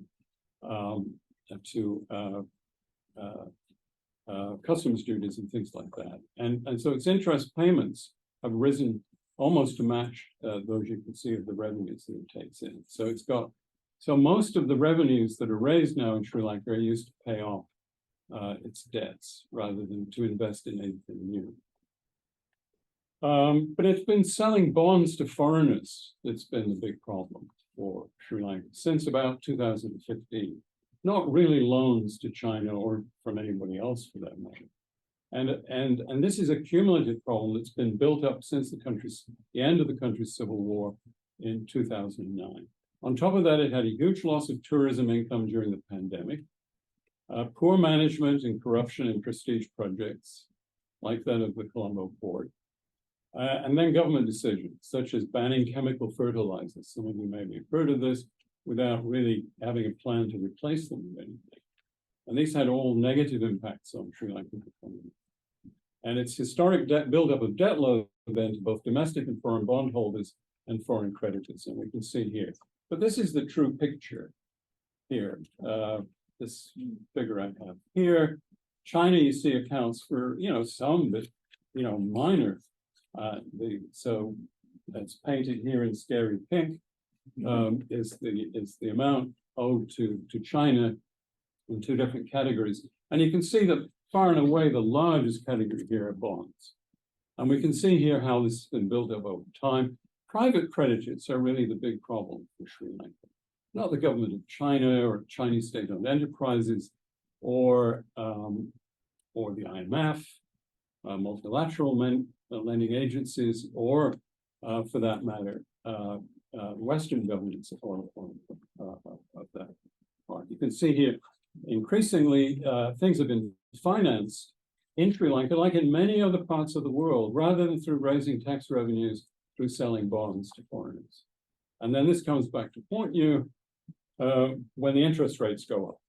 customs duties and things like that. And so its interest payments have risen almost to match those you can see of the revenues that it takes in. So it's got, so most of the revenues that are raised now in Sri Lanka are used to pay off its debts rather than to invest in anything new. But it's been selling bonds to foreigners that's been the big problem for Sri Lanka since about 2015. Not really loans to China or from anybody else for that matter. And this is a cumulative problem that's been built up since the end of the country's civil war in 2009. On top of that, it had a huge loss of tourism income during the pandemic, poor management and corruption in prestige projects like that of the Colombo port, and then government decisions such as banning chemical fertilizers. Some of you may have heard of this, without really having a plan to replace them with anything. And these had all negative impacts on Sri Lankan economy. And its historic buildup of debt load then to both domestic and foreign bondholders and foreign creditors. And we can see here. But this is the true picture here. This figure I have here. China, you see, accounts for, you know, some, but, you know, minor. So that's painted here in scary pink. Is the amount owed to China in two different categories. And you can see that far and away the largest category here are bonds. And we can see here how this has been built up over time. Private creditors are really the big problem for Sri Lanka. Not the government of China or Chinese state-owned enterprises or the IMF, multilateral lending agencies, or for that matter, Western governments of that part. You can see here, increasingly, things have been financed in Sri Lanka, like in many other parts of the world, rather than through raising tax revenues through selling bonds to foreigners. And then this comes back to point you when the interest rates go up,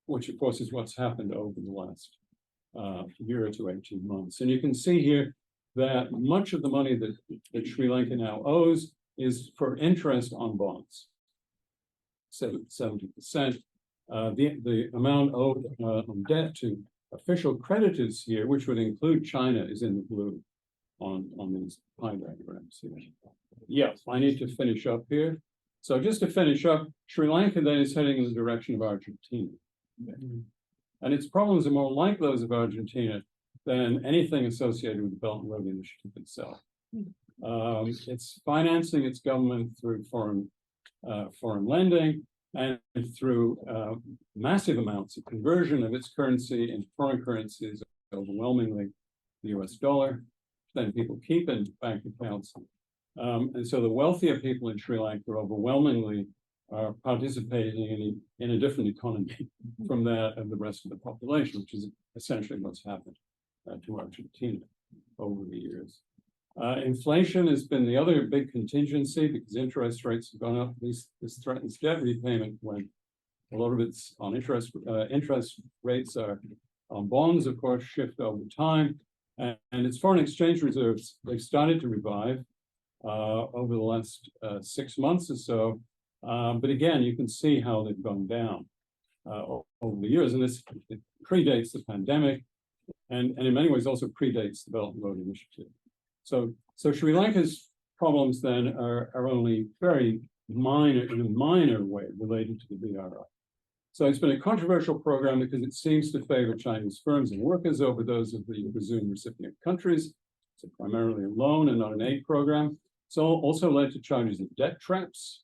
which of course is what's happened over the last year to 18 months. And you can see here that much of the money that Sri Lanka now owes is for interest on bonds, 70%. The amount owed on debt to official creditors here, which would include China, is in the blue on these pie diagrams here. Yes, I need to finish up here. So just to finish up, Sri Lanka then is heading in the direction of Argentina. And its problems are more like those of Argentina than anything associated with the Belt and Road Initiative itself. It's financing its government through foreign lending and through massive amounts of conversion of its currency into foreign currencies, overwhelmingly the US dollar, then people keep in bank accounts. And so the wealthier people in Sri Lanka overwhelmingly are participating in a different economy from that of the rest of the population, which is essentially what's happened to Argentina over the years. Inflation has been the other big contingency because interest rates have gone up. This threatens debt repayment when a lot of it's on interest. Interest rates are on bonds, of course, shift over time. And its foreign exchange reserves, they've started to revive over the last 6 months or so. But again, you can see how they've gone down over the years. And this predates the pandemic and in many ways also predates the Belt and Road Initiative. So Sri Lanka's problems then are only very minor, in a minor way, related to the BRI. So it's been a controversial program because it seems to favor Chinese firms and workers over those of the presumed recipient countries. It's primarily a loan and not an aid program. It's also led to charges of debt traps.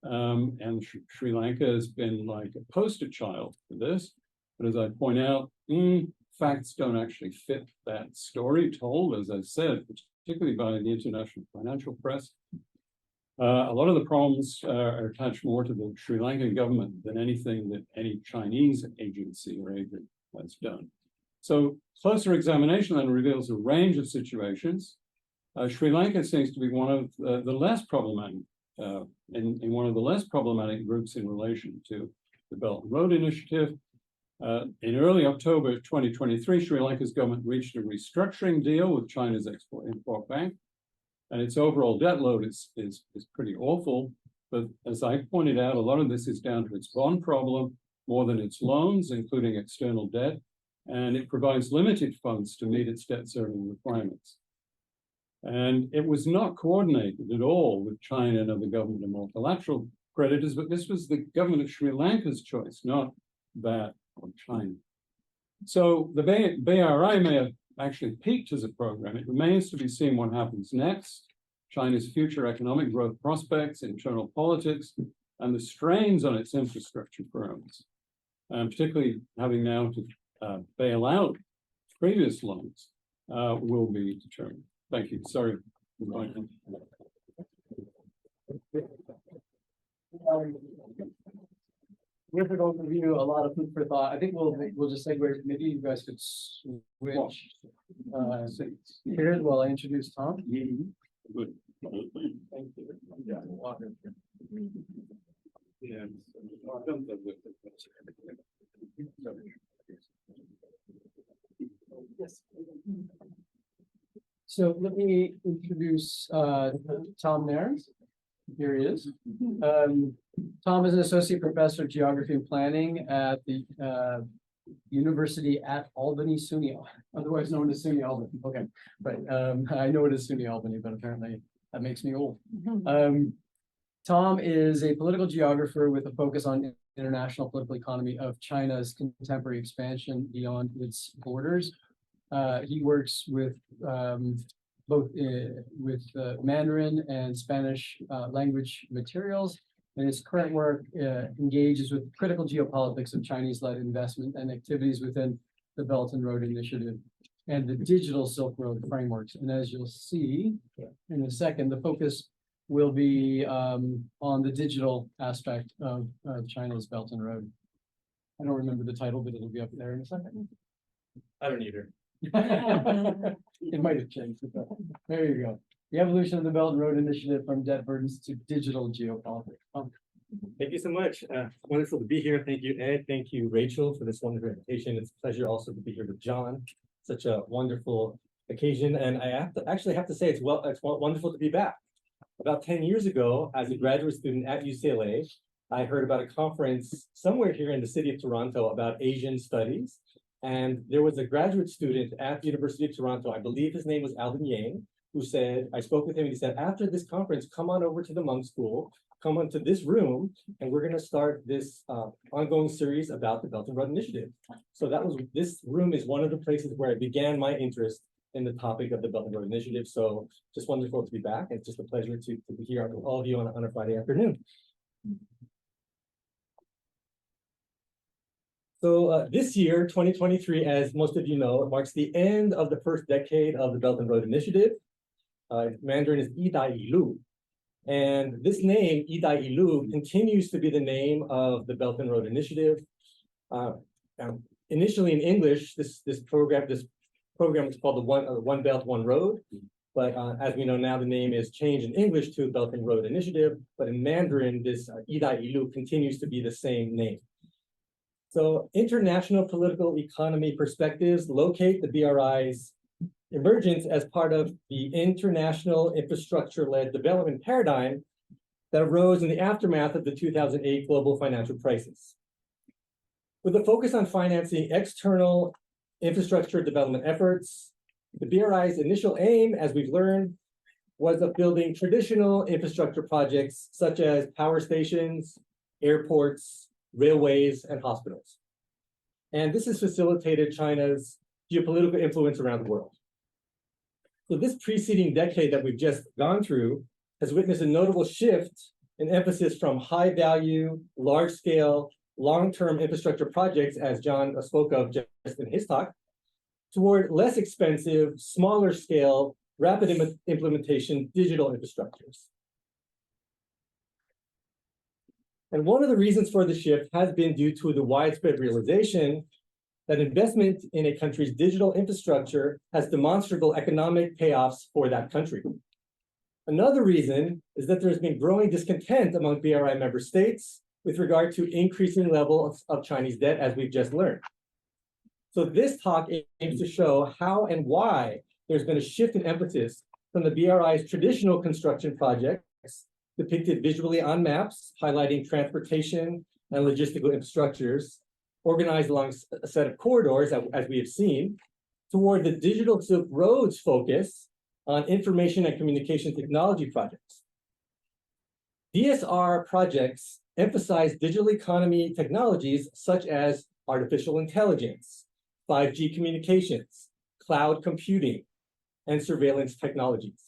And Sri Lanka has been like a poster child for this. But as I point out, facts don't actually fit that story told, as I said, particularly by the international financial press. A lot of the problems are attached more to the Sri Lankan government than anything that any Chinese agency or agent has done. So closer examination then reveals a range of situations. Sri Lanka seems to be one of the less problematic, in one of the less problematic groups in relation to the Belt and Road Initiative. In early October 2023, Sri Lanka's government reached a restructuring deal with China's Export-Import Bank, and its overall debt load is pretty awful. But as I pointed out, a lot of this is down to its bond problem more than its loans, including external debt, and it provides limited funds to meet its debt serving requirements. And it was not coordinated at all with China and other government and multilateral creditors, but this was the government of Sri Lanka's choice, not that of China. So the BRI may have actually peaked as a program. It remains to be seen what happens next. China's future economic growth prospects, internal politics, and the strains on its infrastructure firms, particularly having now to bail out previous loans, will be determined. Thank you. Sorry.
With an overview, a lot of food for thought. I think we'll just segue. Maybe you guys could switch here while I introduce Tom.
Good.
Thank you.
Yeah.
Yes. So let me introduce Tom Nairns. Here he is. Tom is an associate professor of geography and planning at the University at Albany, SUNY, otherwise known as SUNY Albany. Okay, but I know it is SUNY Albany, but apparently that makes me old. Tom is a political geographer with a focus on international political economy of China's contemporary expansion beyond its borders. He works with both with Mandarin and Spanish language materials, and his current work engages with critical geopolitics of Chinese-led investment and activities within the Belt and Road Initiative and the digital Silk Road frameworks. And as you'll see in a second, the focus will be on the digital aspect of China's Belt and Road. I don't remember the title, but it'll be up there in a second.
I don't either.
It might have changed. There you go. The evolution of the Belt and Road Initiative from debt burdens to digital geopolitics.
Thank you so much. Wonderful to be here. Thank you, Ed. Thank you, Rachel, for this wonderful invitation. It's a pleasure also to be here with John. Such a wonderful occasion. And I have to say it's wonderful to be back. About 10 years ago, as a graduate student at UCLA, I heard about a conference somewhere here in the city of Toronto about Asian studies. And there was a graduate student at the University of Toronto, I believe his name was Alvin Yang, who said, I spoke with him and he said, after this conference, come on over to the Monk School, come onto this room, and we're going to start this ongoing series about the Belt and Road Initiative. So this room is one of the places where I began my interest in the topic of the Belt and Road Initiative. So just wonderful to be back. It's just a pleasure to be here with all of you on a Friday afternoon. So this year, 2023, as most of you know, it marks the end of the first decade of the Belt and Road Initiative. Mandarin is Idailu. And this name, Idailu, continues to be the name of the Belt and Road Initiative. Initially in English, this program was called the One Belt, One Road. But as we know now, the name is changed in English to Belt and Road Initiative. But in Mandarin, this Idailu continues to be the same name. So international political economy perspectives locate the BRI's emergence as part of the international infrastructure-led development paradigm that arose in the aftermath of the 2008 global financial crisis. With a focus on financing external infrastructure development efforts, the BRI's initial aim, as we've learned, was of building traditional infrastructure projects such as power stations, airports, railways, and hospitals. And this has facilitated China's geopolitical influence around the world. So this preceding decade that we've just gone through has witnessed a notable shift in emphasis from high-value, large-scale, long-term infrastructure projects, as John spoke of just in his talk, toward less expensive, smaller-scale, rapid implementation digital infrastructures. And one of the reasons for the shift has been due to the widespread realization that investment in a country's digital infrastructure has demonstrable economic payoffs for that country. Another reason is that there's been growing discontent among BRI member states with regard to increasing levels of Chinese debt, as we've just learned. So this talk aims to show how and why there's been a shift in emphasis from the BRI's traditional construction projects depicted visually on maps, highlighting transportation and logistical infrastructures, organized along a set of corridors, as we have seen, toward the digital Silk Road's focus on information and communication technology projects. DSR projects emphasize digital economy technologies such as artificial intelligence, 5G communications, cloud computing, and surveillance technologies.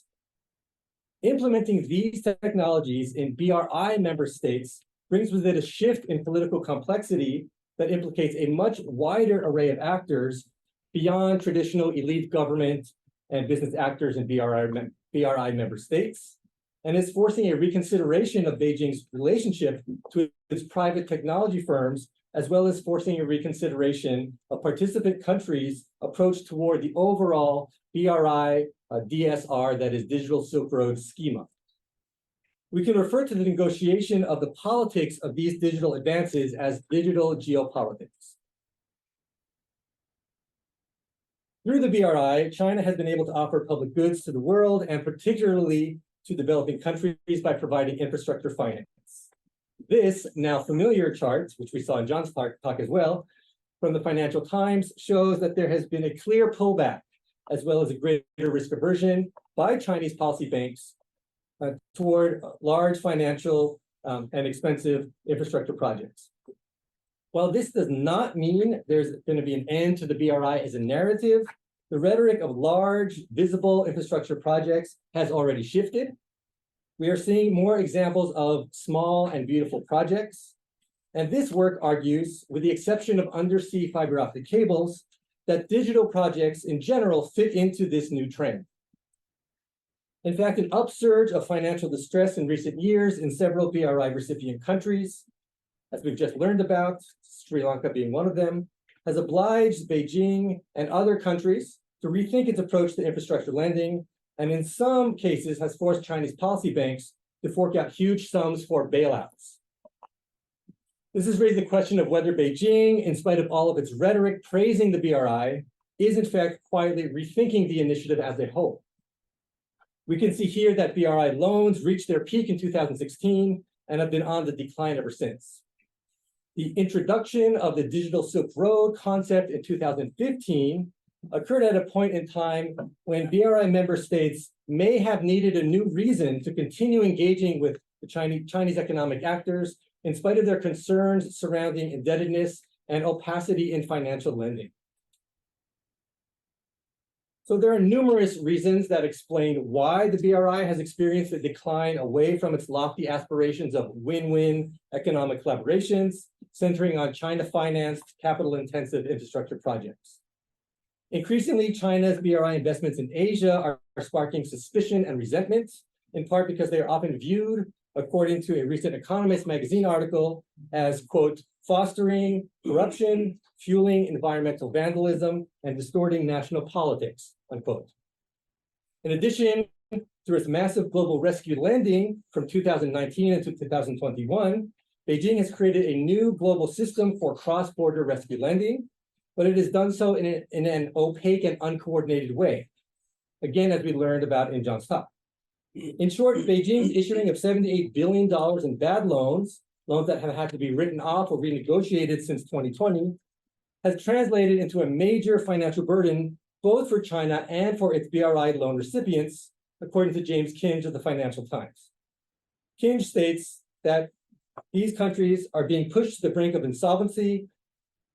Implementing these technologies in BRI member states brings with it a shift in political complexity that implicates a much wider array of actors beyond traditional elite government and business actors in BRI member states, and is forcing a reconsideration of Beijing's relationship to its private technology firms, as well as forcing a reconsideration of participant countries' approach toward the overall BRI DSR, that is Digital Silk Road schema. We can refer to the negotiation of the politics of these digital advances as digital geopolitics. Through the BRI, China has been able to offer public goods to the world, and particularly to developing countries, by providing infrastructure finance. This now familiar chart, which we saw in John's talk as well, from the Financial Times, shows that there has been a clear pullback, as well as a greater risk aversion by Chinese policy banks toward large financial and expensive infrastructure projects. While this does not mean there's going to be an end to the BRI as a narrative, the rhetoric of large, visible infrastructure projects has already shifted. We are seeing more examples of small and beautiful projects. And this work argues, with the exception of undersea fiber optic cables, that digital projects in general fit into this new trend. In fact, an upsurge of financial distress in recent years in several BRI recipient countries, as we've just learned about, Sri Lanka being one of them, has obliged Beijing and other countries to rethink its approach to infrastructure lending, and in some cases has forced Chinese policy banks to fork out huge sums for bailouts. This has raised the question of whether Beijing, in spite of all of its rhetoric praising the BRI, is in fact quietly rethinking the initiative as a whole. We can see here that BRI loans reached their peak in 2016 and have been on the decline ever since. The introduction of the digital Silk Road concept in 2015 occurred at a point in time when BRI member states may have needed a new reason to continue engaging with the Chinese economic actors in spite of their concerns surrounding indebtedness and opacity in financial lending. So there are numerous reasons that explain why the BRI has experienced a decline away from its lofty aspirations of win-win economic collaborations, centering on China-financed, capital-intensive infrastructure projects. Increasingly, China's BRI investments in Asia are sparking suspicion and resentment, in part because they are often viewed, according to a recent Economist magazine article, as, quote, fostering corruption, fueling environmental vandalism, and distorting national politics, unquote. In addition, through its massive global rescue lending from 2019 into 2021, Beijing has created a new global system for cross-border rescue lending, but it has done so in an opaque and uncoordinated way, again, as we learned about in John's talk. In short, Beijing's issuing of $78 billion in bad loans that have had to be written off or renegotiated since 2020, has translated into a major financial burden, both for China and for its BRI loan recipients, according to James Kinge of the Financial Times. Kinge states that these countries are being pushed to the brink of insolvency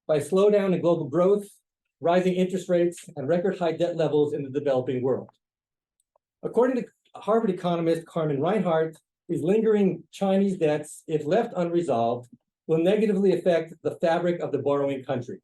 by slowdown in global growth, rising interest rates, and record high debt levels in the developing world. According to Harvard economist Carmen Reinhart, these lingering Chinese debts, if left unresolved, will negatively affect the fabric of the borrowing country.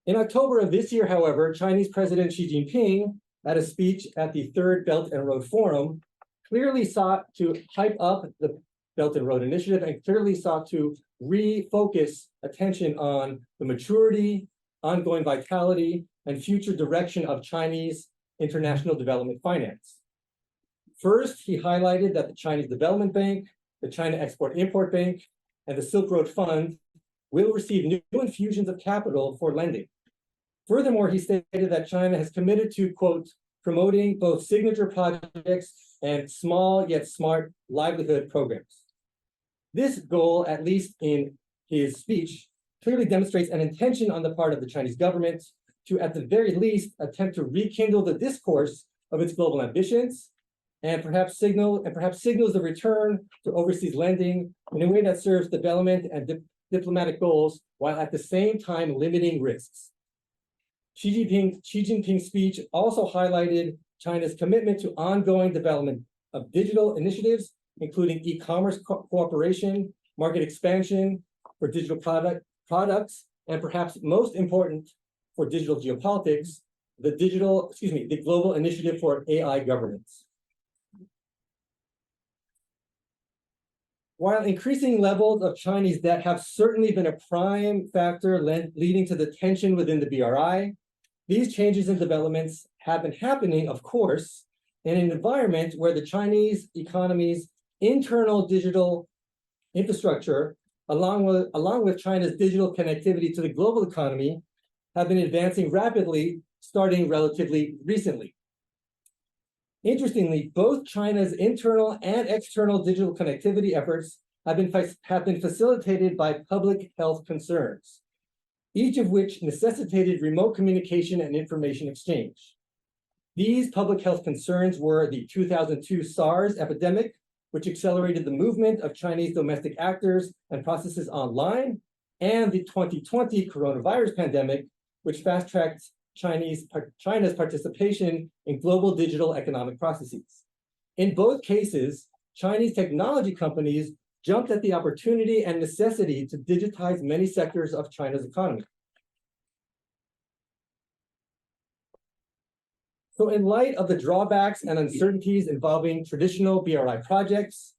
In October of this year, however, Chinese President Xi Jinping, at a speech at the Third Belt and Road Forum, clearly sought to hype up the Belt and Road Initiative and clearly sought to refocus attention on the maturity, ongoing vitality, and future direction of Chinese international development finance. First, he highlighted that the Chinese Development Bank, the China Export-Import Bank, and the Silk Road Fund will receive new infusions of capital for lending. Furthermore, he stated that China has committed to, quote, promoting both signature projects and small yet smart livelihood programs. This goal, at least in his speech, clearly demonstrates an intention on the part of the Chinese government to, at the very least, attempt to rekindle the discourse of its global ambitions and perhaps signals the return to overseas lending in a way that serves development and diplomatic goals while at the same time limiting risks. Xi Jinping's speech also highlighted China's commitment to ongoing development of digital initiatives, including e-commerce cooperation, market expansion for digital products, and perhaps most important for digital geopolitics, the Global Initiative for AI Governance. While increasing levels of Chinese debt have certainly been a prime factor leading to the tension within the BRI, these changes and developments have been happening, of course, in an environment where the Chinese economy's internal digital infrastructure, along with China's digital connectivity to the global economy, have been advancing rapidly, starting relatively recently. Interestingly, both China's internal and external digital connectivity efforts have been facilitated by public health concerns, each of which necessitated remote communication and information exchange. These public health concerns were the 2002 SARS epidemic, which accelerated the movement of Chinese domestic actors and processes online, and the 2020 coronavirus pandemic, which fast-tracked China's participation in global digital economic processes. In both cases, Chinese technology companies jumped at the opportunity and necessity to digitize many sectors of China's economy. So in light of the drawbacks and uncertainties involving traditional BRI projects,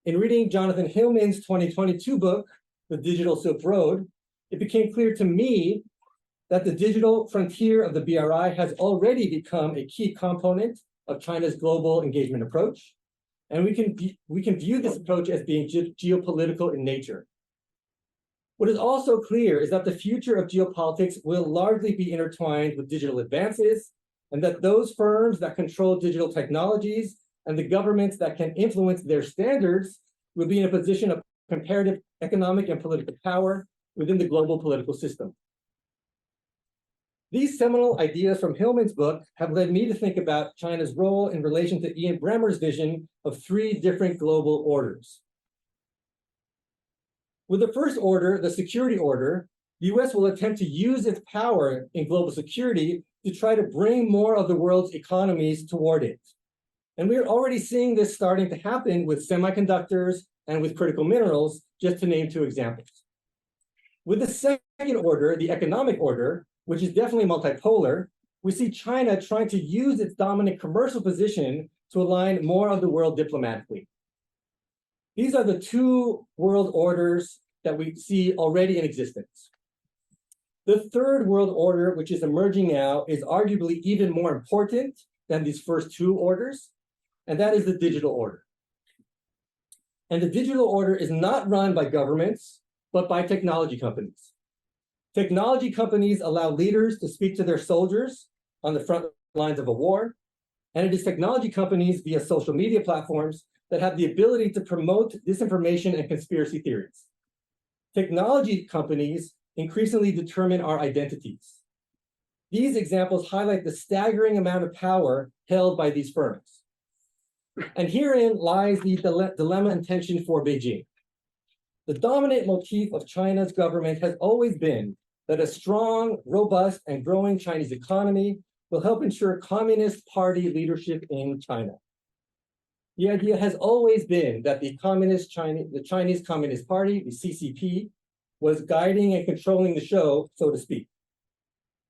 in reading Jonathan Hillman's 2022 book, The Digital Silk Road, it became clear to me that the digital frontier of the BRI has already become a key component of China's global engagement approach, and we can view this approach as being geopolitical in nature. What is also clear is that the future of geopolitics will largely be intertwined with digital advances, and that those firms that control digital technologies and the governments that can influence their standards will be in a position of comparative economic and political power within the global political system. These seminal ideas from Hillman's book have led me to think about China's role in relation to Ian Bremmer's vision of three different global orders. With the first order, the security order, the US will attempt to use its power in global security to try to bring more of the world's economies toward it. And we're already seeing this starting to happen with semiconductors and with critical minerals, just to name two examples. With the second order, the economic order, which is definitely multipolar, we see China trying to use its dominant commercial position to align more of the world diplomatically. These are the two world orders that we see already in existence. The third world order, which is emerging now, is arguably even more important than these first two orders, and that is the digital order. And the digital order is not run by governments, but by technology companies. Technology companies allow leaders to speak to their soldiers on the front lines of a war, and it is technology companies via social media platforms that have the ability to promote disinformation and conspiracy theories. Technology companies increasingly determine our identities. These examples highlight the staggering amount of power held by these firms. And herein lies the dilemma and tension for Beijing. The dominant motif of China's government has always been that a strong, robust, and growing Chinese economy will help ensure Communist Party leadership in China. The idea has always been that the Chinese Communist Party, the CCP, was guiding and controlling the show, so to speak.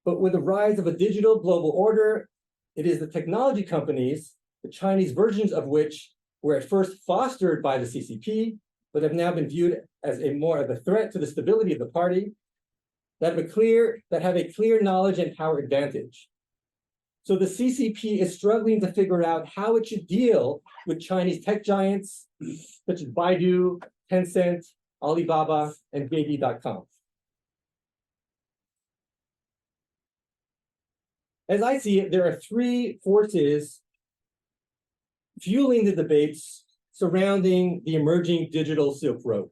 But with the rise of a digital global order, it is the technology companies, the Chinese versions of which were at first fostered by the CCP, but have now been viewed as more of a threat to the stability of the party, that have a clear knowledge and power advantage. So the CCP is struggling to figure out how it should deal with Chinese tech giants such as Baidu, Tencent, Alibaba, and JD.com. As I see it, there are three forces fueling the debates surrounding the emerging digital Silk Road.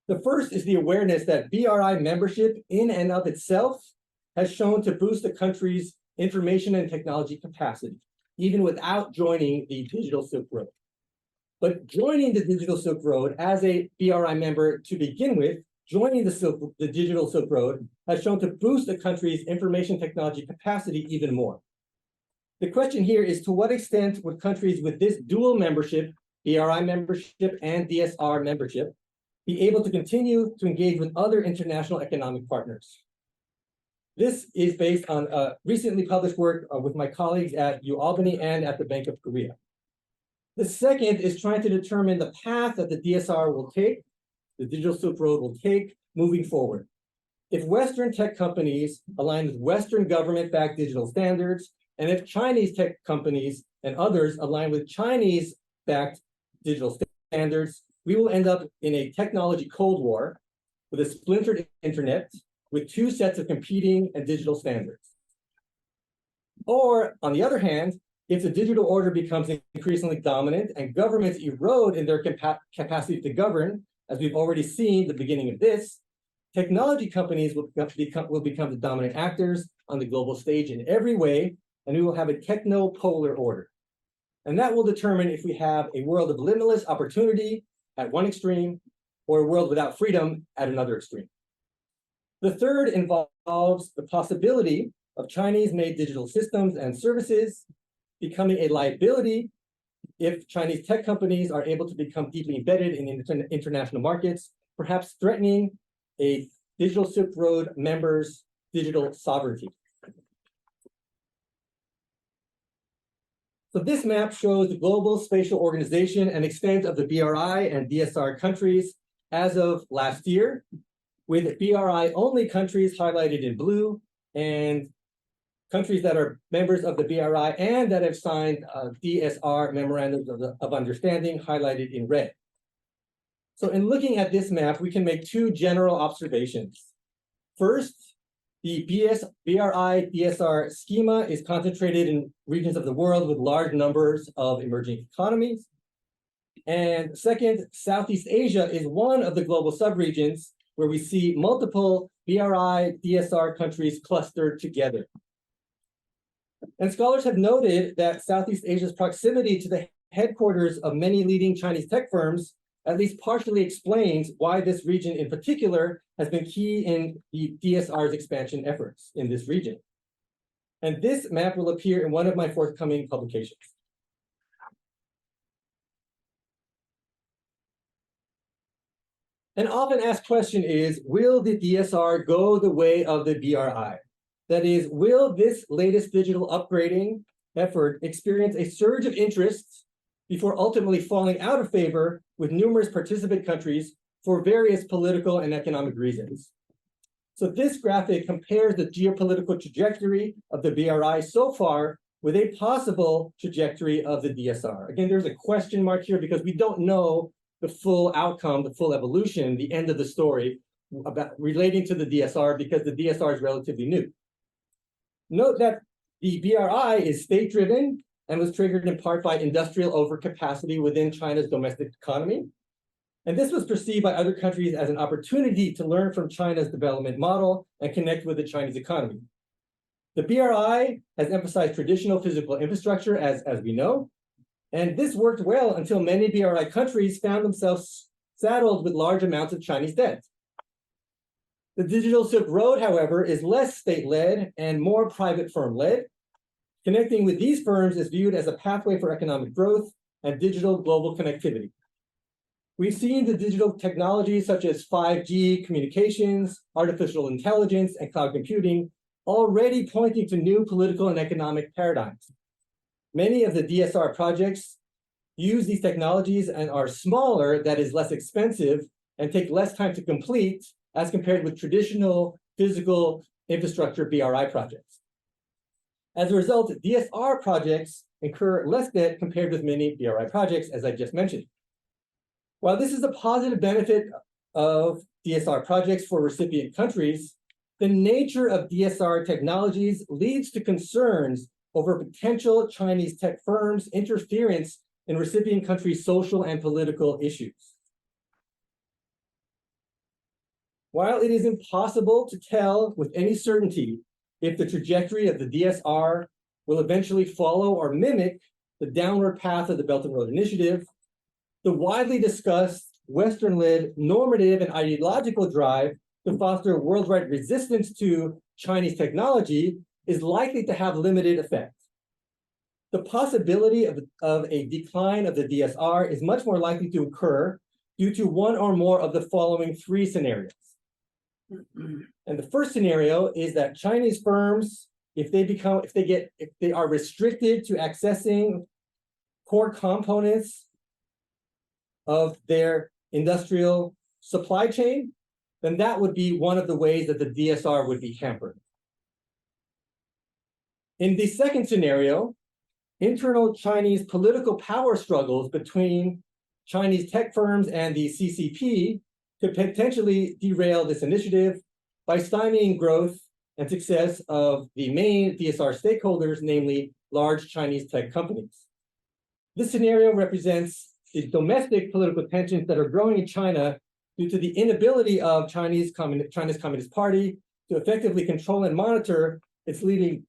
The first is the awareness that BRI membership in and of itself has shown to boost the country's information and technology capacity, even without joining the digital Silk Road. But joining the digital Silk Road as a BRI member to begin with, joining the digital Silk Road has shown to boost the country's information technology capacity even more. The question here is, to what extent would countries with this dual membership, BRI membership and DSR membership, be able to continue to engage with other international economic partners? This is based on recently published work with my colleagues at UAlbany and at the Bank of Korea. The second is trying to determine the path that the DSR will take, the digital Silk Road will take moving forward. If Western tech companies align with Western government-backed digital standards, and if Chinese tech companies and others align with Chinese-backed digital standards, we will end up in a technology Cold War with a splintered internet with two sets of competing and digital standards. Or, on the other hand, if the digital order becomes increasingly dominant and governments erode in their capacity to govern, as we've already seen the beginning of this, technology companies will become the dominant actors on the global stage in every way, and we will have a techno-polar order. And that will determine if we have a world of limitless opportunity at one extreme or a world without freedom at another extreme. The third involves the possibility of Chinese-made digital systems and services becoming a liability if Chinese tech companies are able to become deeply embedded in international markets, perhaps threatening a digital Silk Road members' digital sovereignty. So this map shows the global spatial organization and extent of the BRI and DSR countries as of last year, with BRI-only countries highlighted in blue and countries that are members of the BRI and that have signed DSR memorandums of understanding highlighted in red. So in looking at this map, we can make two general observations. First, The BRI-DSR schema is concentrated in regions of the world with large numbers of emerging economies. And second, Southeast Asia is one of the global subregions where we see multiple BRI-DSR countries clustered together. And scholars have noted that Southeast Asia's proximity to the headquarters of many leading Chinese tech firms at least partially explains why this region in particular has been key in the DSR's expansion efforts in this region. And this map will appear in one of my forthcoming publications. An often asked question is, will the DSR go the way of the BRI? That is, will this latest digital upgrading effort experience a surge of interest before ultimately falling out of favor with numerous participant countries for various political and economic reasons? So this graphic compares the geopolitical trajectory of the BRI so far with a possible trajectory of the DSR. Again, there's a question mark here because we don't know the full outcome, the full evolution, the end of the story about relating to the DSR because the DSR is relatively new. Note that the BRI is state-driven and was triggered in part by industrial overcapacity within China's domestic economy. And this was perceived by other countries as an opportunity to learn from China's development model and connect with the Chinese economy. The BRI has emphasized traditional physical infrastructure, as we know, and this worked well until many BRI countries found themselves saddled with large amounts of Chinese debt. The Digital Silk Road, however, is less state-led and more private firm-led. Connecting with these firms is viewed as a pathway for economic growth and digital global connectivity. We've seen the digital technologies such as 5G communications, artificial intelligence, and cloud computing already pointing to new political and economic paradigms. Many of the DSR projects use these technologies and are smaller, that is less expensive, and take less time to complete as compared with traditional physical infrastructure BRI projects. As a result, DSR projects incur less debt compared with many BRI projects, as I just mentioned. While this is a positive benefit of DSR projects for recipient countries, the nature of DSR technologies leads to concerns over potential Chinese tech firms' interference in recipient countries' social and political issues. While it is impossible to tell with any certainty if the trajectory of the DSR will eventually follow or mimic the downward path of the Belt and Road Initiative, the widely discussed Western-led normative and ideological drive to foster worldwide resistance to Chinese technology is likely to have limited effect. The possibility of a decline of the DSR is much more likely to occur due to one or more of the following three scenarios. And the first scenario is that Chinese firms, if they are restricted to accessing core components of their industrial supply chain, then that would be one of the ways that the DSR would be hampered. In the second scenario, internal Chinese political power struggles between Chinese tech firms and the CCP could potentially derail this initiative by stymieing growth and success of the main DSR stakeholders, namely large Chinese tech companies. This scenario represents the domestic political tensions that are growing in China due to the inability of China's Communist Party to effectively control and monitor its leading,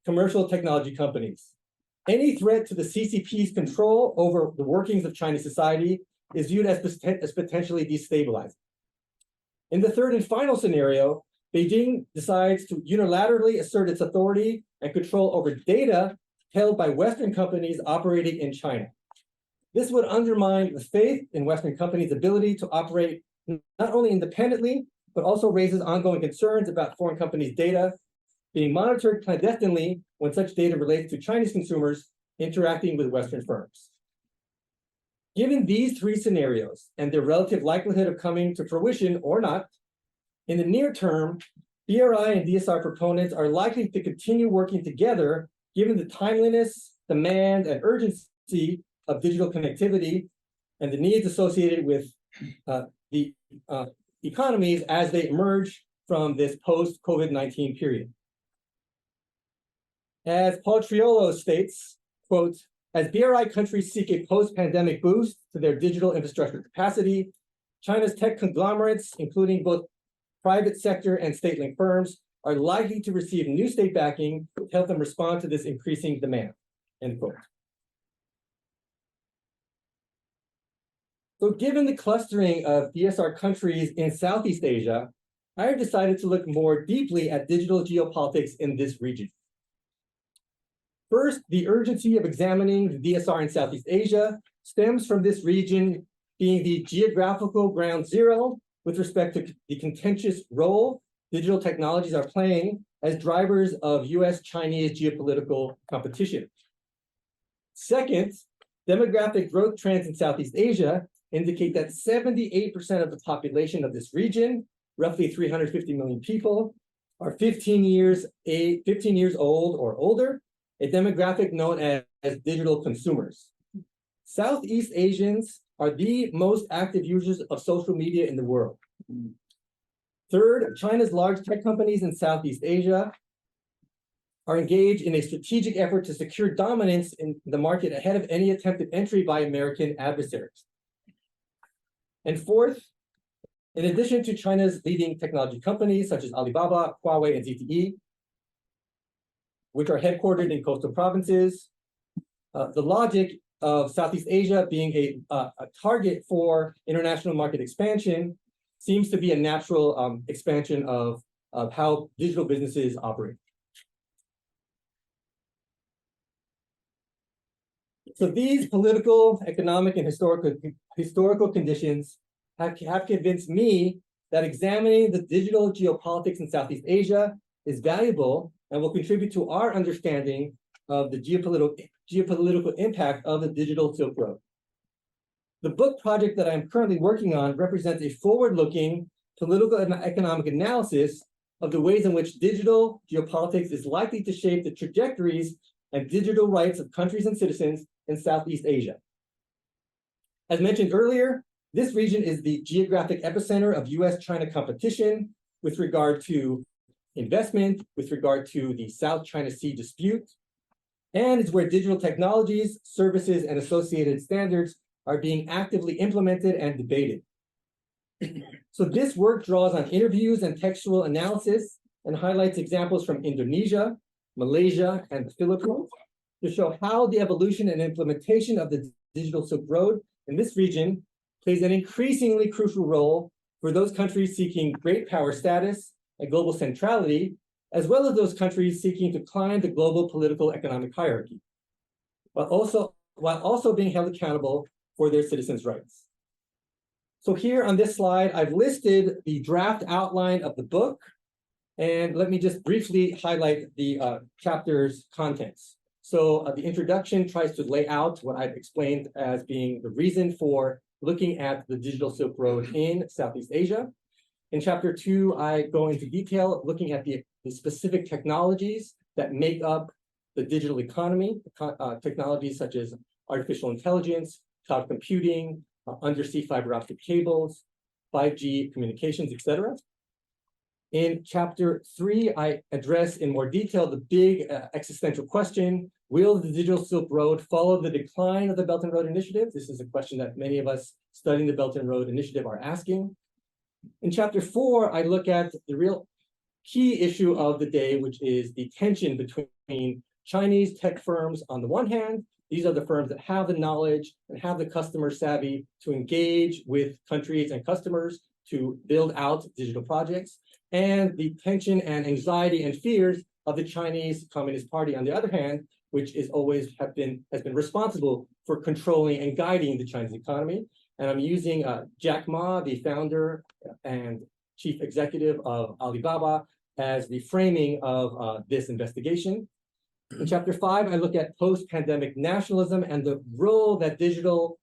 commercial technology companies. Any threat to the CCP's control over the workings of Chinese society is viewed as potentially destabilizing. In the third and final scenario, Beijing decides to unilaterally assert its authority and control over data held by Western companies operating in China. This would undermine the faith in Western companies' ability to operate not only independently, but also raises ongoing concerns about foreign companies' data being monitored clandestinely when such data relates to Chinese consumers interacting with Western firms. Given these three scenarios and their relative likelihood of coming to fruition or not, in the near term, BRI and DSR proponents are likely to continue working together given the timeliness, demand, and urgency of digital connectivity and the needs associated with the economies as they emerge from this post-COVID-19 period. As Paul Triolo states, quote, as BRI countries seek a post-pandemic boost to their digital infrastructure capacity, China's tech conglomerates, including both private sector and state-linked firms, are likely to receive new state backing to help them respond to this increasing demand, end quote. So given the clustering of DSR countries in Southeast Asia, I have decided to look more deeply at digital geopolitics in this region. First, the urgency of examining the DSR in Southeast Asia stems from this region being the geographical ground zero with respect to the contentious role digital technologies are playing as drivers of US-Chinese geopolitical competition. Second, demographic growth trends in Southeast Asia indicate that 78% of the population of this region, roughly 350 million people, are 15 years old or older, a demographic known as digital consumers. Southeast Asians are the most active users of social media in the world. Third, China's large tech companies in Southeast Asia are engaged in a strategic effort to secure dominance in the market ahead of any attempted entry by American adversaries. And fourth, in addition to China's leading technology companies such as Alibaba, Huawei, and ZTE, which are headquartered in coastal provinces, the logic of Southeast Asia being a target for international market expansion seems to be a natural expansion of how digital businesses operate. So these political, economic, and historical conditions have convinced me that examining the digital geopolitics in Southeast Asia is valuable and will contribute to our understanding of the geopolitical impact of the digital Silk Road. The book project that I'm currently working on represents a forward-looking political and economic analysis of the ways in which digital geopolitics is likely to shape the trajectories and digital rights of countries and citizens in Southeast Asia. As mentioned earlier, this region is the geographic epicenter of US-China competition with regard to investment, with regard to the South China Sea dispute, and is where digital technologies, services, and associated standards are being actively implemented and debated. So this work draws on interviews and textual analysis and highlights examples from Indonesia, Malaysia, and the Philippines to show how the evolution and implementation of the digital Silk Road in this region plays an increasingly crucial role for those countries seeking great power status and global centrality, as well as those countries seeking to climb the global political economic hierarchy, while also being held accountable for their citizens' rights. So here on this slide, I've listed the draft outline of the book, and let me just briefly highlight the chapter's contents. So the introduction tries to lay out what I've explained as being the reason for looking at the digital Silk Road in Southeast Asia. In chapter 2, I go into detail looking at the specific technologies that make up the digital economy, technologies such as artificial intelligence, cloud computing, undersea fiber optic cables, 5G communications, etc. In chapter 3, I address in more detail the big existential question: will the digital Silk Road follow the decline of the Belt and Road Initiative? This is a question that many of us studying the Belt and Road Initiative are asking. In chapter 4, I look at the real key issue of the day, which is the tension between Chinese tech firms on the one hand. These are the firms that have the knowledge and have the customer savvy to engage with countries and customers to build out digital projects, and the tension and anxiety and fears of the Chinese Communist Party on the other hand, which is has been responsible for controlling and guiding the Chinese economy. And I'm using Jack Ma, the founder and chief executive of Alibaba, as the framing of this investigation. In chapter 5, I look at post-pandemic nationalism and the role that digital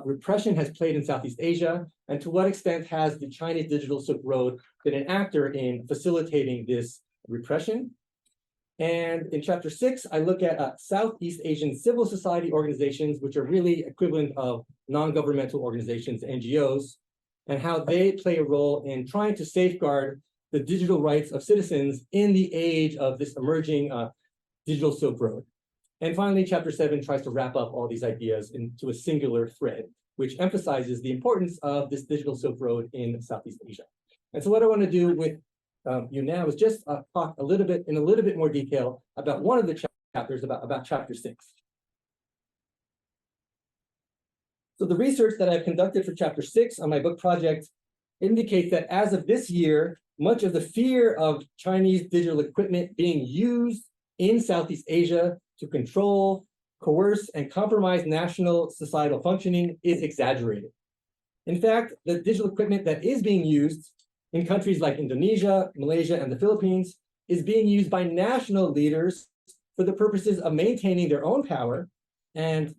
repression has played in Southeast Asia, and to what extent has the Chinese digital Silk Road been an actor in facilitating this repression. And in chapter 6, I look at Southeast Asian civil society organizations, which are really equivalent of non-governmental organizations, NGOs, and how they play a role in trying to safeguard the digital rights of citizens in the age of this emerging digital Silk Road. And finally, chapter 7 tries to wrap up all these ideas into a singular thread, which emphasizes the importance of this digital Silk Road in Southeast Asia. And so what I want to do with you now is just talk a little bit more detail about one of the chapters, about chapter 6. So the research that I've conducted for chapter 6 on my book project indicates that as of this year, much of the fear of Chinese digital equipment being used in Southeast Asia to control, coerce, and compromise national societal functioning is exaggerated. In fact, the digital equipment that is being used in countries like Indonesia, Malaysia, and the Philippines is being used by national leaders for the purposes of maintaining their own power and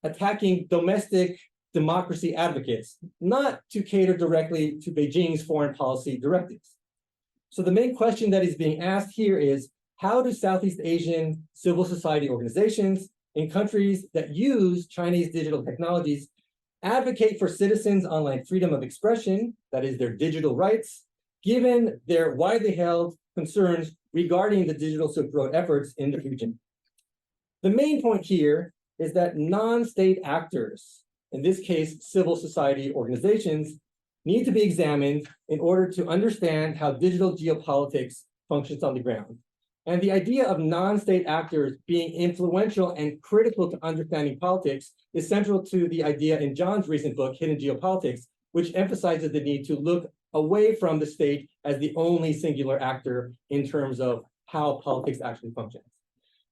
attacking domestic democracy advocates, not to cater directly to Beijing's foreign policy directives. So the main question that is being asked here is, how do Southeast Asian civil society organizations in countries that use Chinese digital technologies advocate for citizens' online freedom of expression, that is their digital rights, given their widely held concerns regarding the digital Silk Road efforts in the region? The main point here is that non-state actors, in this case, civil society organizations, need to be examined in order to understand how digital geopolitics functions on the ground. And the idea of non-state actors being influential and critical to understanding politics is central to the idea in John's recent book, Hidden Geopolitics, which emphasizes the need to look away from the state as the only singular actor in terms of how politics actually functions.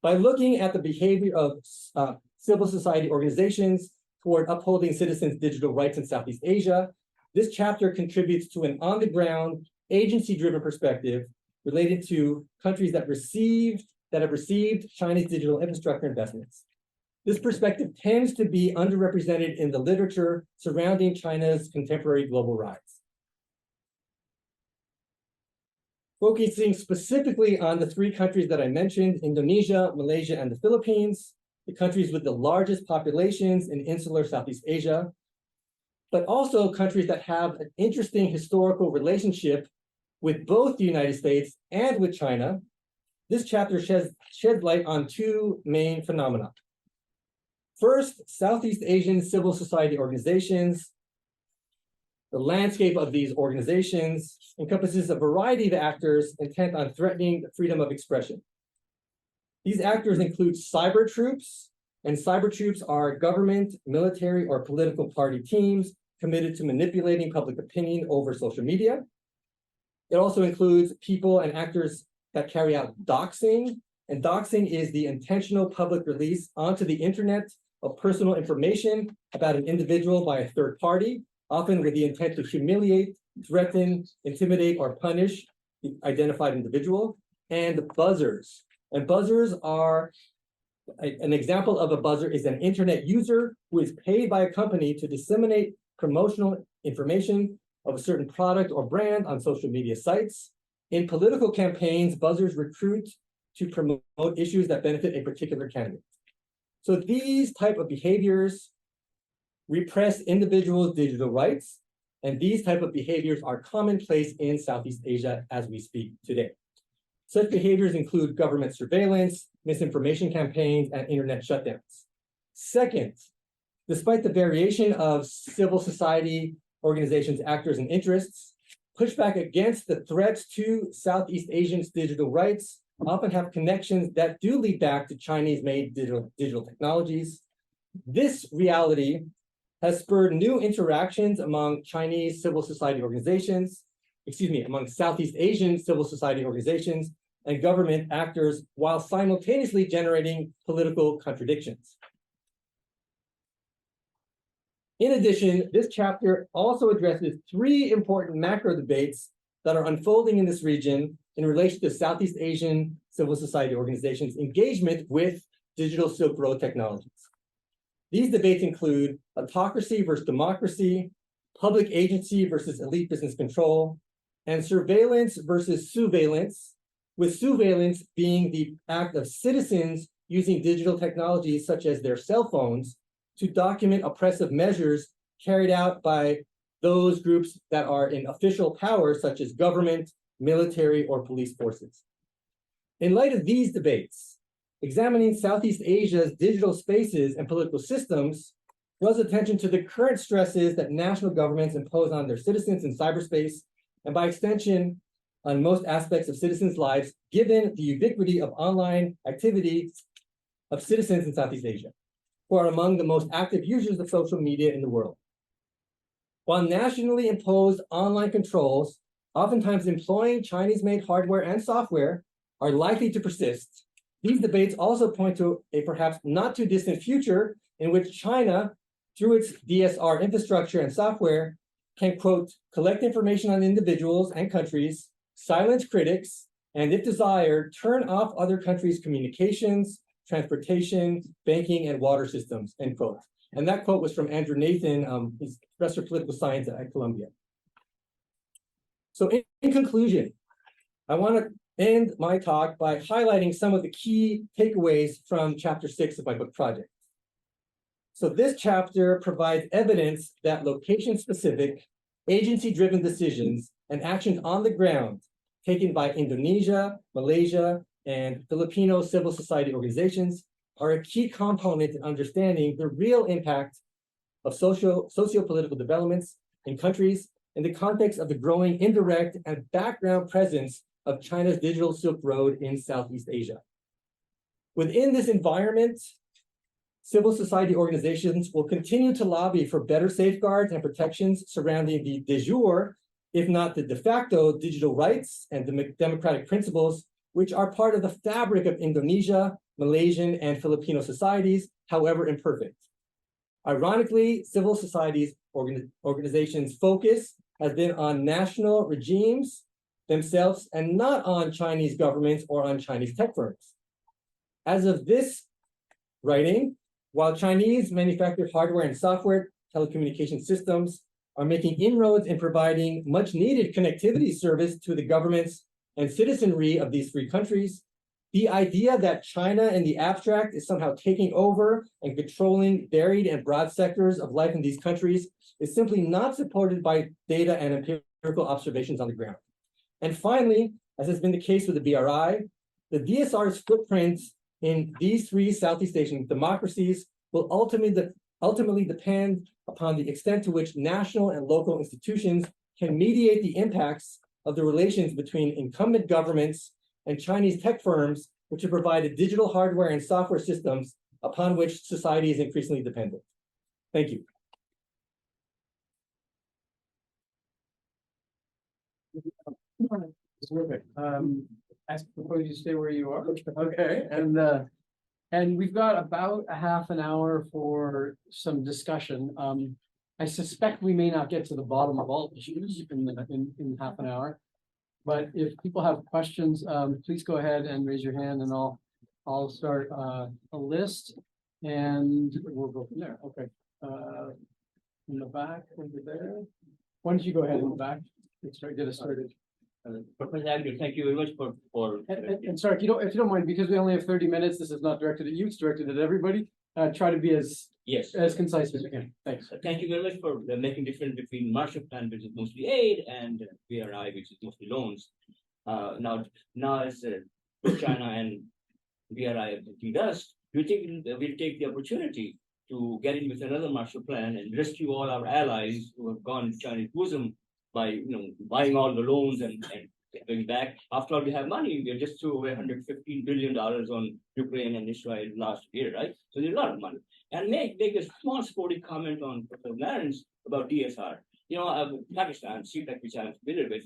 By looking at the behavior of civil society organizations toward upholding citizens' digital rights in Southeast Asia, this chapter contributes to an on-the-ground, agency-driven perspective related to countries that have received Chinese digital infrastructure investments. This perspective tends to be underrepresented in the literature surrounding China's contemporary global rise. Focusing specifically on the 3 countries that I mentioned, Indonesia, Malaysia, and the Philippines, the countries with the largest populations in insular Southeast Asia, but also countries that have an interesting historical relationship with both the United States and with China. This chapter sheds light on 2 main phenomena. First, Southeast Asian civil society organizations. The landscape of these organizations encompasses a variety of actors intent on threatening the freedom of expression. These actors include cyber troops, and cyber troops are government, military, or political party teams committed to manipulating public opinion over social media. It also includes people and actors that carry out doxing, and doxing is the intentional public release onto the internet of personal information about an individual by a third party, often with the intent to humiliate, threaten, intimidate, or punish the identified individual. And buzzers. And buzzers are, an example of a buzzer is an internet user who is paid by a company to disseminate promotional information of a certain product or brand on social media sites. In political campaigns, buzzers recruit to promote issues that benefit a particular candidate. So these type of behaviors repress individuals' digital rights, and these type of behaviors are commonplace in Southeast Asia as we speak today. Such behaviors include government surveillance, misinformation campaigns, and internet shutdowns. Second, despite the variation of civil society organizations, actors, and interests, pushback against the threats to Southeast Asians' digital rights often have connections that do lead back to Chinese-made digital technologies. This reality has spurred new interactions among Chinese civil society organizations, among Southeast Asian civil society organizations and government actors, while simultaneously generating political contradictions. In addition, this chapter also addresses 3 important macro debates that are unfolding in this region in relation to Southeast Asian civil society organizations' engagement with digital Silk Road technologies. These debates include autocracy versus democracy, public agency versus elite business control, and surveillance versus surveillance, with surveillance being the act of citizens using digital technologies such as their cell phones to document oppressive measures carried out by those groups that are in official power, such as government, military, or police forces. In light of these debates, examining Southeast Asia's digital spaces and political systems draws attention to the current stresses that national governments impose on their citizens in cyberspace, and by extension, on most aspects of citizens' lives, given the ubiquity of online activity of citizens in Southeast Asia, who are among the most active users of social media in the world. While nationally imposed online controls, oftentimes employing Chinese-made hardware and software, are likely to persist, these debates also point to a perhaps not too distant future in which China, through its DSR infrastructure and software, can, quote, collect information on individuals and countries, silence critics, and if desired, turn off other countries' communications, transportation, banking, and water systems, end quote. And that quote was from Andrew Nathan, he's professor of political science at Columbia. So in conclusion, I want to end my talk by highlighting some of the key takeaways from chapter 6 of my book project. So this chapter provides evidence that location-specific, agency-driven decisions and actions on the ground taken by Indonesia, Malaysia, and Filipino civil society organizations are a key component in understanding the real impact of socio-political developments in countries in the context of the growing indirect and background presence of China's digital Silk Road in Southeast Asia. Within this environment, civil society organizations will continue to lobby for better safeguards and protections surrounding the de jure, if not the de facto, digital rights and democratic principles, which are part of the fabric of Indonesia, Malaysian, and Filipino societies, however imperfect. Ironically, civil societies organizations' focus has been on national regimes themselves and not on Chinese governments or on Chinese tech firms. As of this writing, while Chinese manufactured hardware and software telecommunication systems are making inroads in providing much needed connectivity service to the governments and citizenry of these three countries, the idea that China in the abstract is somehow taking over and controlling varied and broad sectors of life in these countries is simply not supported by data and empirical observations on the ground. And finally, as has been the case with the BRI, the DSR's footprint in these three Southeast Asian democracies will ultimately depend upon the extent to which national and local institutions can mediate the impacts of the relations between incumbent governments and Chinese tech firms, which have provided digital hardware and software systems upon which society is increasingly dependent. Thank you.
Terrific. I suppose you stay where you are. Okay, and we've got about a half an hour for some discussion. I suspect we may not get to the bottom of all issues in half an hour, but if people have questions, please go ahead and raise your hand, and I'll start a list, and we'll go from there. Okay, in the back over there. Why don't you go ahead in the back? Get us started.
Professor Agnew, thank you very much for
And sorry, if you don't mind, because we only have 30 minutes, this is not directed at you, it's directed at everybody. Try to be as concise as you can. Thanks.
Thank you very much for making difference between Marshall Plan, which is mostly aid, and BRI, which is mostly loans. Now as China and BRI does, we think we'll take the opportunity to get in with another Marshall Plan and rescue all our allies who have gone to Chinese bosom by buying all the loans and going back. After all, we have money. We just threw away $115 billion on Ukraine and Israel last year, right? So there's a lot of money. And make a small sporting comment on Professor Lawrence about DSR. Pakistan, CPEC, which I'm familiar with,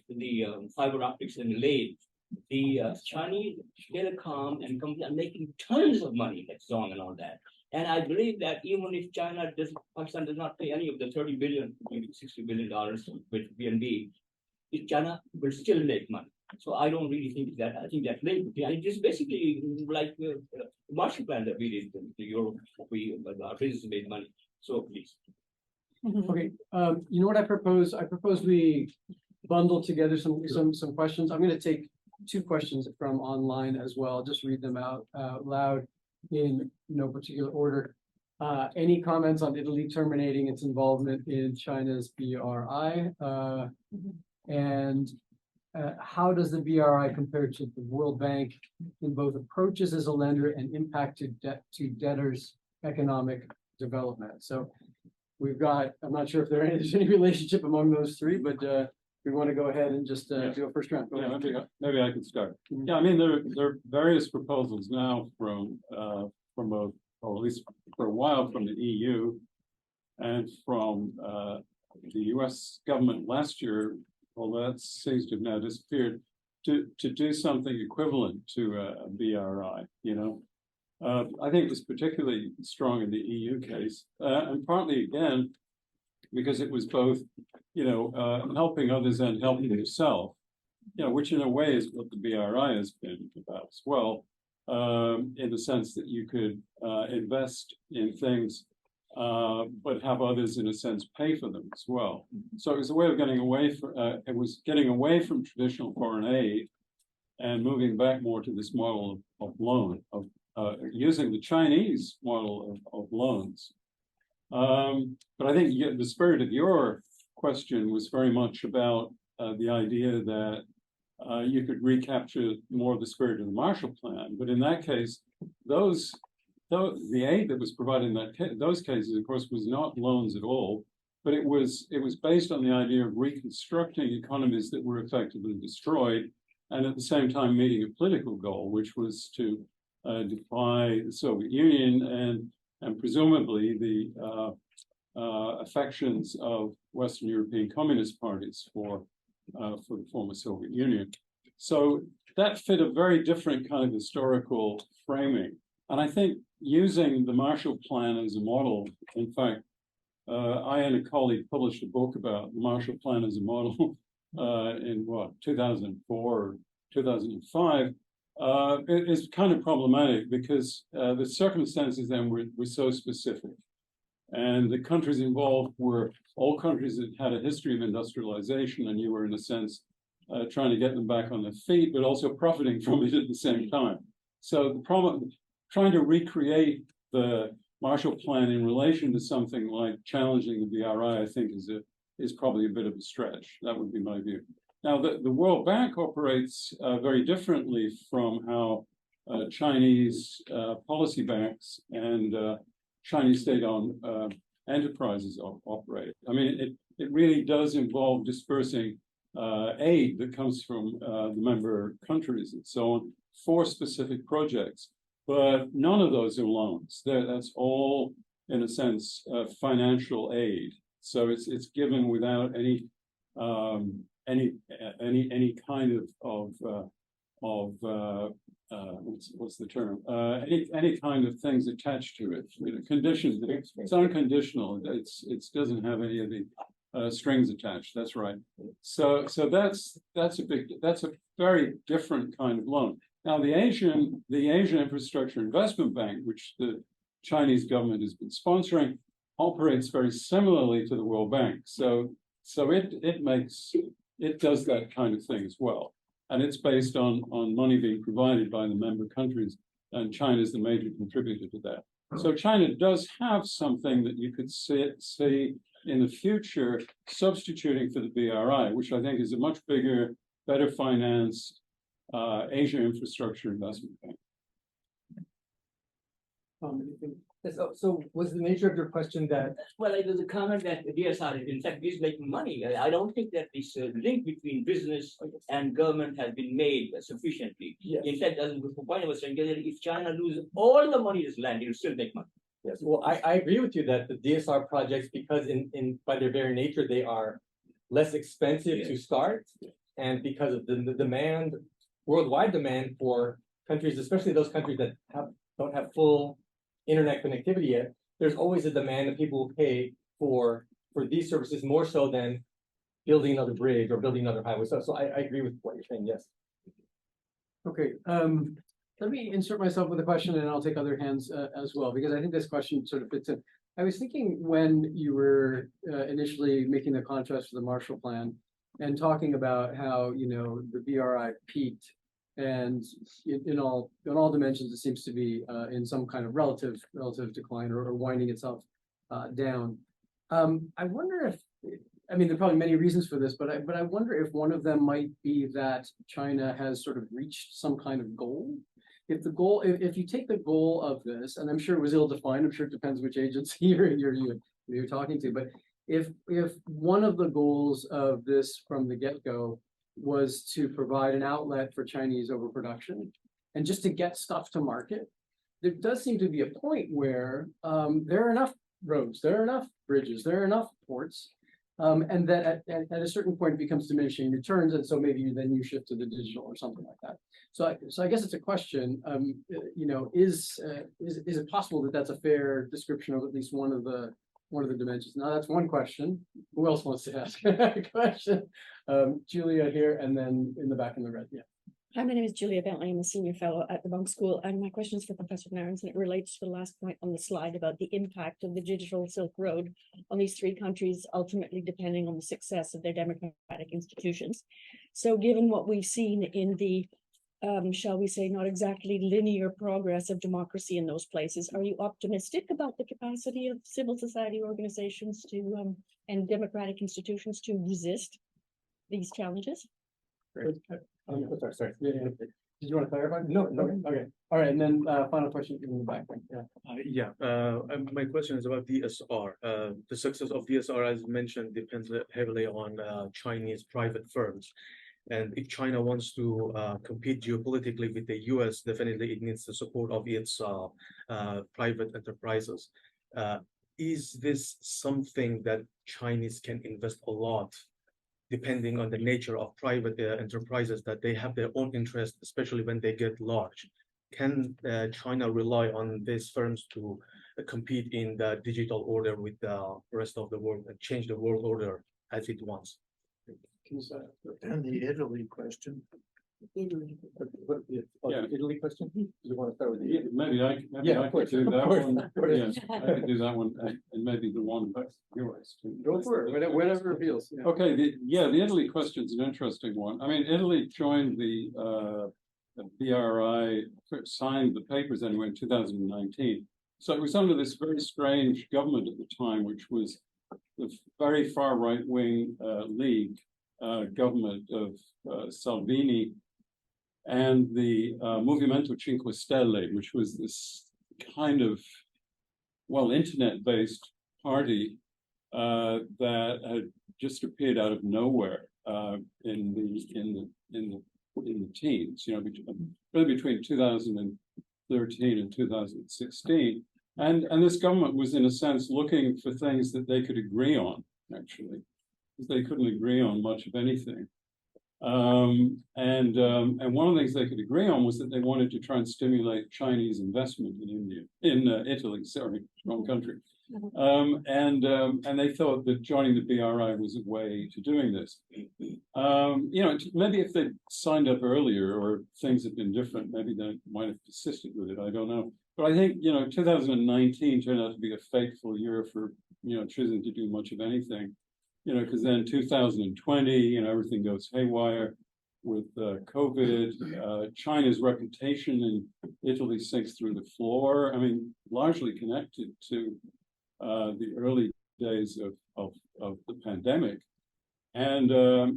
the fiber optics in Laos, the Chinese telecom and companies are making tons of money, like Zong and all that. And I believe that even if Pakistan does not pay any of the $30 billion, maybe $60 billion with BNB, China will still make money. So I don't really think that. I think that it is basically like the Marshall Plan that we did in Europe. Our business made money. So please.
Okay. You know what I propose? I propose we bundle together some questions. I'm going to take two questions from online as well. Just read them out loud in no particular order. Any comments on Italy terminating its involvement in China's BRI? And how does the BRI compare to the World Bank in both approaches as a lender and impact to debtors' economic development? So we've got, I'm not sure if there's any relationship among those three, but we want to go ahead and just do a first round. Go
Yeah,
ahead.
maybe I can start. Yeah, I mean, there are various proposals now from or at least for a while from the EU and from the US government last year, although that seems to have now disappeared, to do something equivalent to a BRI, you know. I think it was particularly strong in the EU case, and partly again, because it was both, you know, helping others and helping yourself, you know, which in a way is what the BRI has been about as well, in the sense that you could invest in things, but have others, in a sense, pay for them as well. So it was a way of getting away from, it was getting away from traditional foreign aid and moving back more to this model of loan, of using the Chinese model of loans. But I think the spirit of your question was very much about the idea that you could recapture more of the spirit of the Marshall Plan. But in that case, the aid that was provided in those cases, of course, was not loans at all, but it was based on the idea of reconstructing economies that were effectively destroyed, and at the same time meeting a political goal, which was to defy the Soviet Union and presumably the affections of Western European communist parties for the former Soviet Union. So that fit a very different kind of historical framing. And I think using the Marshall Plan as a model, in fact, I and a colleague published a book about the Marshall Plan as a model in 2004 or 2005. It is kind of problematic because the circumstances then were so specific. And the countries involved were all countries that had a history of industrialization, and you were, in a sense, trying to get them back on their feet, but also profiting from it at the same time. So the problem, trying to recreate the Marshall Plan in relation to something like challenging the BRI, I think is probably a bit of a stretch. That would be my view. Now, the World Bank operates very differently from how Chinese policy banks and Chinese state-owned enterprises operate. I mean, it really does involve dispersing aid that comes from the member countries and so on for specific projects. But none of those are loans. That's all, in a sense, financial aid. So it's given without any kind of what's the term? Any kind of things attached to it. You know, conditions. It's unconditional. It doesn't have any of the strings attached. That's right. So that's a very different kind of loan. Now the Asian Infrastructure Investment Bank, which the Chinese government has been sponsoring, operates very similarly to the World Bank. So it does that kind of thing as well. And it's based on money being provided by the member countries, and China is the major contributor to that. So China does have something that you could see in the future substituting for the BRI, which I think is a much bigger, better financed Asia Infrastructure Investment Bank.
So was the nature of your question that?
Well, it was a comment that DSR in fact is making money. I don't think that this link between business and government has been made sufficiently.
Yes.
In fact, as the point I was saying, if China loses all the money this land, it will still make money.
Yes, well, I agree with you that the DSR projects, because in by their very nature, they are less expensive to start, and because of the demand, worldwide demand for countries, especially those countries that don't have full internet connectivity yet, there's always a demand that people will pay for these services more so than building another bridge or building another highway. So I agree with what you're saying, yes.
Okay, let me insert myself with a question, and I'll take other hands as well, because I think this question sort of fits in. I was thinking when you were initially making the contrast for the Marshall Plan and talking about how, you know, the BRI peaked And in all dimensions, it seems to be in some kind of relative decline or winding itself down. I wonder if, I mean, there are probably many reasons for this, but I wonder if one of them might be that China has sort of reached some kind of goal. If the goal, if you take the goal of this, and I'm sure it was ill-defined, I'm sure it depends which agency you're talking to, but if one of the goals of this from the get-go was to provide an outlet for Chinese overproduction and just to get stuff to market, there does seem to be a point where there are enough roads, there are enough bridges, there are enough ports, and that at a certain point it becomes diminishing returns, and so maybe then you shift to the digital or something like that. So I guess it's a question. Is it possible that that's a fair description of at least one of the dimensions? Now that's one question. Who else wants to ask a question? Julia here, and then in the back in the red. Yeah.
Hi, my name is Julia Bentley. I'm a senior fellow at the Monk School, and my question is for Professor Narens, and it relates to the last point on the slide about the impact of the digital Silk Road on these three countries, ultimately depending on the success of their democratic institutions. So given what we've seen in the, shall we say, not exactly linear progress of democracy in those places, are you optimistic about the capacity of civil society organizations to and democratic institutions to resist these challenges?
Great. Sorry.
Yeah.
Did you want to clarify?
No.
Okay. All right. And then final question in the back. Yeah.
My question is about DSR. The success of DSR, as mentioned, depends heavily on Chinese private firms. And if China wants to compete geopolitically with the US, definitely it needs the support of its private enterprises. Is this something that Chinese can invest a lot, depending on the nature of private enterprises, that they have their own interest, especially when they get large? Can China rely on these firms to compete in the digital order with the rest of the world and change the world order as it wants?
And the Italy question.
Italy question? Do you want to start with
Yeah,
the
maybe I could do that one. Yes, I could do that one, and maybe the one back yours too.
Go for it. Whatever reveals. Yeah.
Okay, the Italy question is an interesting one. I mean, Italy joined the BRI, signed the papers anyway in 2019. So it was under this very strange government at the time, which was the very far right-wing League government of Salvini and the Movimento Cinque Stelle, which was this kind of, well, internet-based party that had just appeared out of nowhere in the teens, really between 2013 and 2016, and this government was in a sense looking for things that they could agree on, actually, because they couldn't agree on much of anything. And one of the things they could agree on was that they wanted to try and stimulate Chinese investment in Italy, sorry, wrong country. And they thought that joining the BRI was a way to doing this. Maybe if they signed up earlier or things had been different, maybe they might have persisted with it. I don't know. But I think, 2019 turned out to be a fateful year for, choosing to do much of anything. Because then 2020, everything goes haywire with COVID. China's reputation in Italy sinks through the floor. I mean, largely connected to the early days of the pandemic. And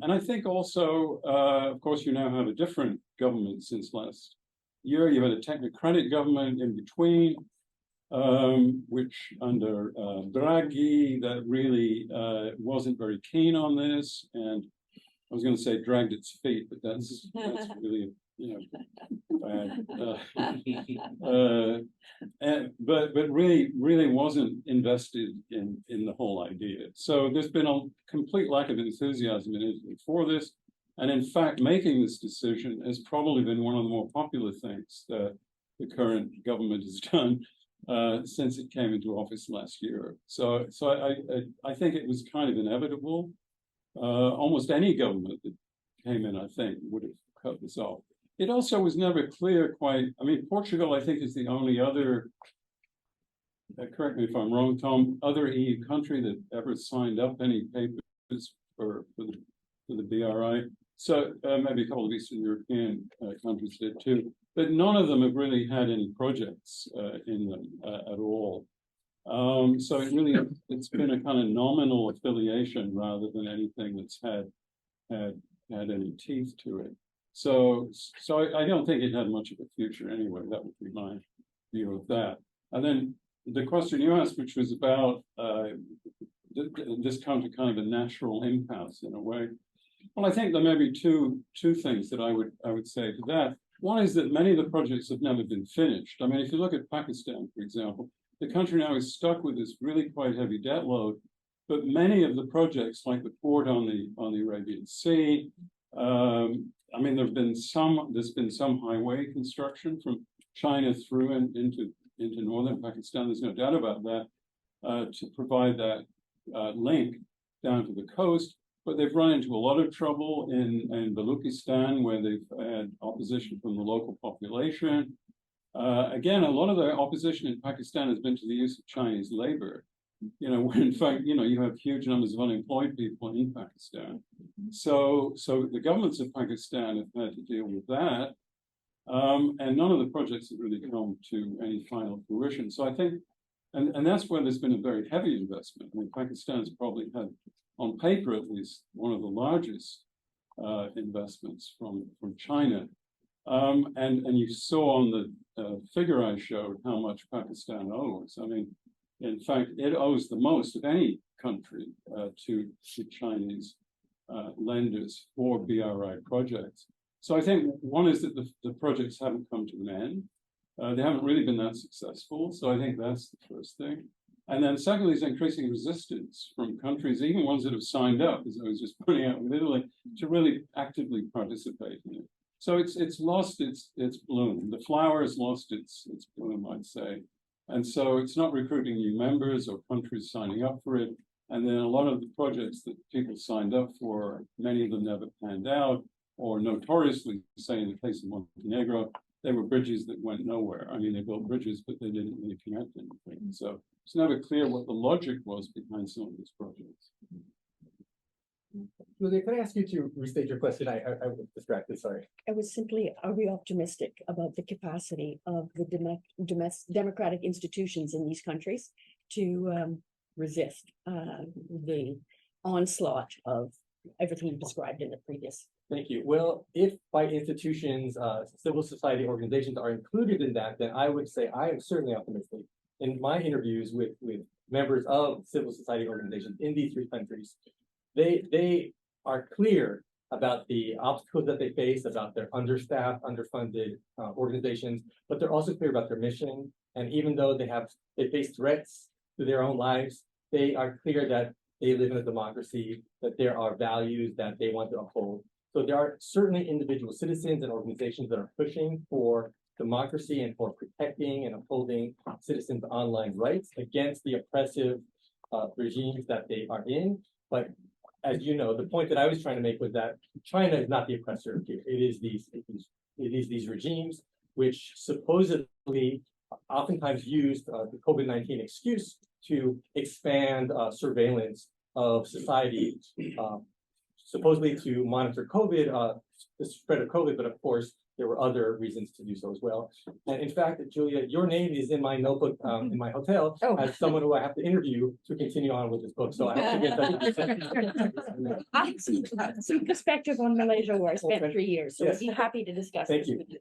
I think also, of course, you now have a different government since last year. You had a technocratic government in between, which under Draghi, that really wasn't very keen on this, and I was going to say dragged its feet, but that's really bad. But really wasn't invested in the whole idea. So there's been a complete lack of enthusiasm in Italy for this, and in fact, making this decision has probably been one of the more popular things that the current government has done since it came into office last year. So I think it was kind of inevitable. Almost any government that came in, I think, would have cut this off. It also was never clear quite. I mean, Portugal, I think, is the only other, correct me if I'm wrong, Tom, other EU country that ever signed up any papers for the BRI. So maybe a couple of Eastern European countries did too, but none of them have really had any projects in them at all. So it's been a kind of nominal affiliation rather than anything that's had any teeth to it. So I don't think it had much of a future anyway. That would be my view of that. And then the question you asked, which was about this kind of a natural impasse in a way. Well, I think there may be two things that I would say to that. One is that many of the projects have never been finished. I mean, if you look at Pakistan, for example, the country now is stuck with this really quite heavy debt load, but many of the projects, like the port on the Arabian Sea, I mean, there's been some highway construction from China through and into northern Pakistan. There's no doubt about that, to provide that link down to the coast. But they've run into a lot of trouble in Baluchistan, where they've had opposition from the local population. Again, a lot of the opposition in Pakistan has been to the use of Chinese labor. When in fact, you have huge numbers of unemployed people in Pakistan. So the governments of Pakistan have had to deal with that. And none of the projects have really come to any final fruition. So I think, and that's where there's been a very heavy investment. I mean, Pakistan's probably had, on paper at least, one of the largest investments from China. And you saw on the figure I showed how much Pakistan owes. I mean, in fact, it owes the most of any country to Chinese lenders for BRI projects. So I think one is that the projects haven't come to an end. They haven't really been that successful. So I think that's the first thing. And then secondly is increasing resistance from countries, even ones that have signed up, as I was just pointing out with Italy, to really actively participate in it. So it's lost its bloom. The flower has lost its bloom, I'd say. And so it's not recruiting new members or countries signing up for it. And then a lot of the projects that people signed up for, many of them never panned out, or notoriously, say in the case of Montenegro, they were bridges that went nowhere. I mean, they built bridges, but they didn't really connect anything. So it's never clear what the logic was behind some of these projects.
Julia, can I ask you to restate your question? I was distracted, sorry.
I was simply, are we optimistic about the capacity of the democratic institutions in these countries to resist the onslaught of everything you described in the previous?
Thank you. Well, if by institutions, civil society organizations are included in that, then I would say I am certainly optimistic. In my interviews with members of civil society organizations in these three countries, they are clear about the obstacles that they face, about their understaffed, underfunded organizations, but they're also clear about their mission. And even though they face threats to their own lives, they are clear that they live in a democracy, that there are values that they want to uphold. So there are certainly individual citizens and organizations that are pushing for democracy and for protecting and upholding citizens' online rights against the oppressive regimes that they are in. But as you know, the point that I was trying to make was that China is not the oppressor here. It is these regimes which supposedly oftentimes used the COVID-19 excuse to expand surveillance of society, supposedly to monitor COVID, the spread of COVID, but of course, there were other reasons to do so as well. And in fact, Julia, your name is in my notebook in my hotel as someone who I have to interview to continue on with this book. So I have to get that.
I have some perspective on Malaysia, where I spent 3 years, so
Yes.
I'd be happy to discuss
Thank
this
you.
with you.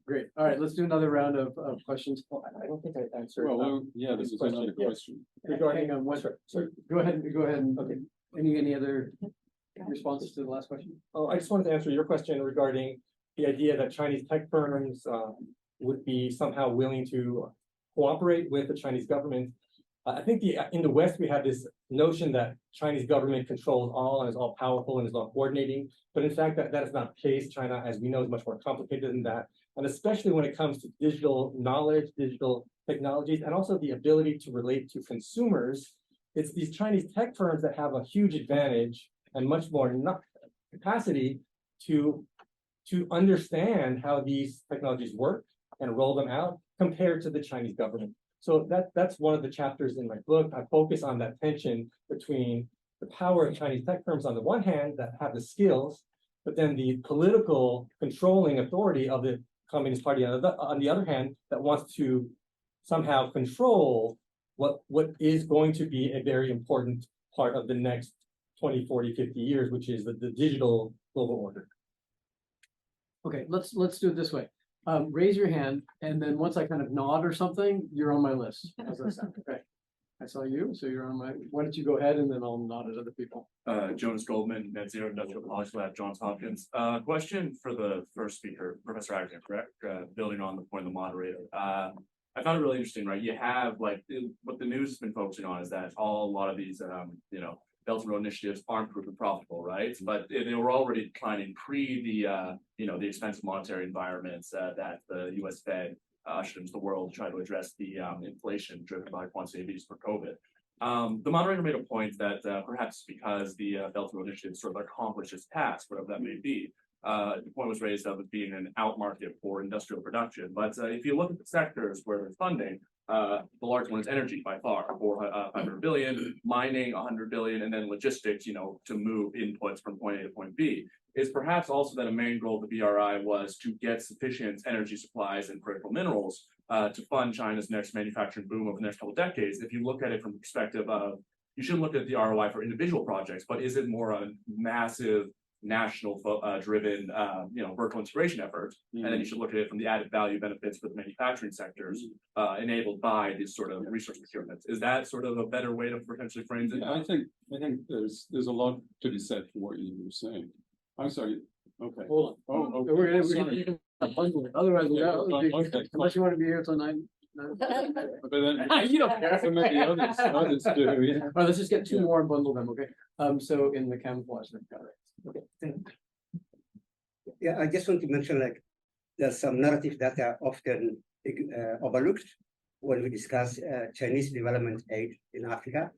Great. All right, let's do another round of questions.
I don't think I answered.
Well, yeah, this is another question.
Regarding what, sorry, go ahead and,
Okay.
any other responses to the last question?
Oh, I just wanted to answer your question regarding the idea that Chinese tech firms would be somehow willing to cooperate with the Chinese government. I think in the West, we have this notion that Chinese government controls all and is all powerful and is all coordinating. But in fact, that is not the case. China, as we know, is much more complicated than that. And especially when it comes to digital knowledge, digital technologies, and also the ability to relate to consumers, it's these Chinese tech firms that have a huge advantage and much more capacity to understand how these technologies work and roll them out compared to the Chinese government. So that's one of the chapters in my book. I focus on that tension between the power of Chinese tech firms on the one hand that have the skills but then the political controlling authority of the Communist Party on the other hand, that wants to somehow control what is going to be a very important part of the next 20, 40, 50 years, which is the digital global order.
Okay, let's do it this way. Raise your hand, and then once I kind of nod or something, you're on my list. How's that sound? Okay. I saw you, so you're on my, why don't you go ahead and then I'll nod at other people.
Jonas Goldman, Net Zero Industrial Policy Lab, Johns Hopkins. Question for the first speaker, Professor Agnew, correct? Building on the point of the moderator. I found it really interesting, right? You have like what the news has been focusing on is that a lot of these, Belt and Road initiatives aren't proven profitable, right? But they were already declining pre the expensive monetary environments that the U.S. Fed ushered into the world to try to address the inflation driven by quantitative easing for COVID. The moderator made a point that perhaps because the Belt and Road initiative sort of accomplished its task, whatever that may be, the point was raised of it being an out market for industrial production. But if you look at the sectors where there's funding, the large one is energy by far, 500 billion, mining 100 billion, and then logistics, to move inputs from point A to point B. Is perhaps also that a main goal of the BRI was to get sufficient energy supplies and critical minerals to fund China's next manufacturing boom over the next couple of decades. If you look at it from the perspective of, you shouldn't look at the ROI for individual projects, but is it more a massive national driven vertical integration effort, and then you should look at it from the added value benefits for the manufacturing sectors enabled by these sort of resource procurements. Is that sort of a better way to potentially frame it?
Yeah, I think there's a lot to be said for what you were saying. I'm sorry. Okay.
Hold on.
Oh,
We're gonna
sorry.
bundle it. Otherwise,
Okay.
unless you want to be here till 9.
But then
You don't care.
so maybe others do. Yeah.
All right, let's just get two more and bundle them, okay? So in the camouflage, then, got it. Okay.
Yeah, I just want to mention like there's some narrative that are often overlooked when we discuss Chinese development aid in Africa.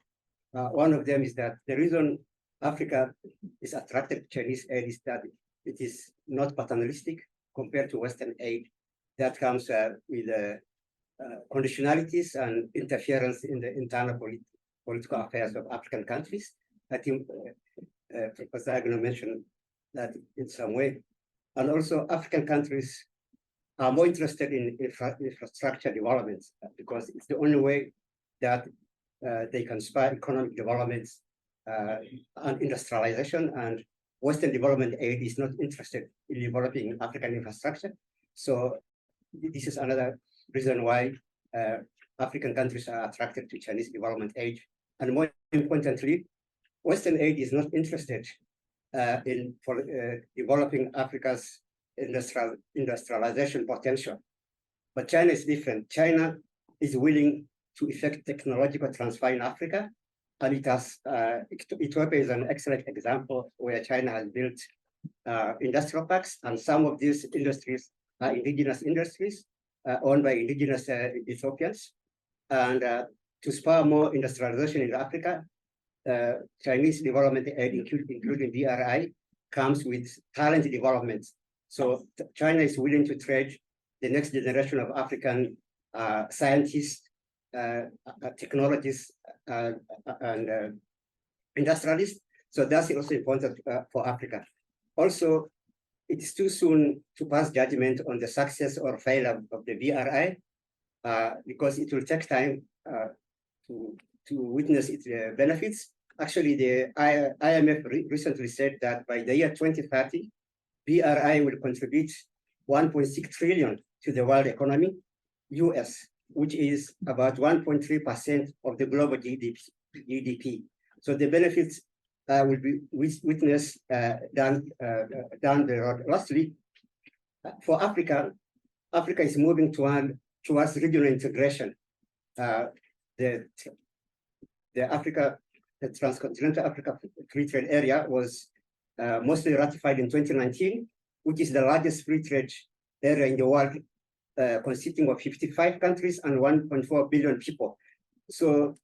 One of them is that the reason Africa is attracted to Chinese aid is that it is not paternalistic compared to Western aid that comes with conditionalities and interference in the internal political affairs of African countries. I think Professor Agnew mentioned that in some way. And also African countries are more interested in infrastructure development because it's the only way that they can spur economic developments and industrialization, and Western development aid is not interested in developing African infrastructure. So this is another reason why African countries are attracted to Chinese development aid. And more importantly, Western aid is not interested in developing Africa's industrialization potential. But China is different. China is willing to effect technological transfer in Africa. And it has, Ethiopia is an excellent example where China has built industrial parks, and some of these industries are indigenous industries owned by indigenous Ethiopians. And to spur more industrialization in Africa, Chinese development aid, including BRI, comes with talent development. So China is willing to trade the next generation of African scientists, technologists, and industrialists. So that's also important for Africa. Also, it's too soon to pass judgment on the success or failure of the BRI because it will take time to witness its benefits. Actually, the IMF recently said that by the year 2030, BRI will contribute 1.6 trillion to the world economy, US, which is about 1.3% of the global GDP. So the benefits will be witnessed down the road. Lastly, for Africa, Africa is moving towards regional integration. The Transcontinental Africa Free Trade Area was mostly ratified in 2019, which is the largest free trade area in the world, consisting of 55 countries and 1.4 billion people. So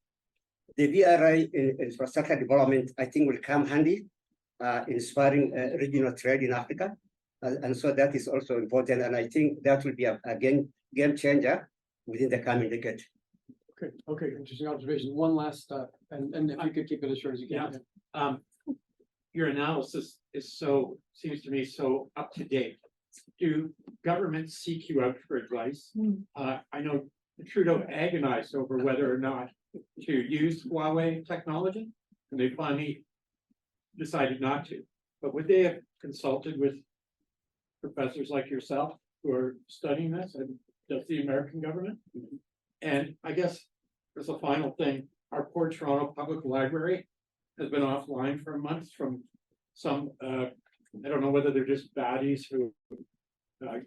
the BRI infrastructure development, I think, will come handy in spurring regional trade in Africa. And so that is also important. And I think that will be a game changer within the coming decade.
Okay, interesting observation. One last, and if you could keep it as short as you can.
your analysis is seems to me so up to date. Do governments seek you out for advice? I know Trudeau agonized over whether or not to use Huawei technology, and they finally decided not to. But would they have consulted with professors like yourself who are studying this, and does the American government? And I guess as a final thing, our poor Toronto Public Library has been offline for months from some, I don't know whether they're just baddies who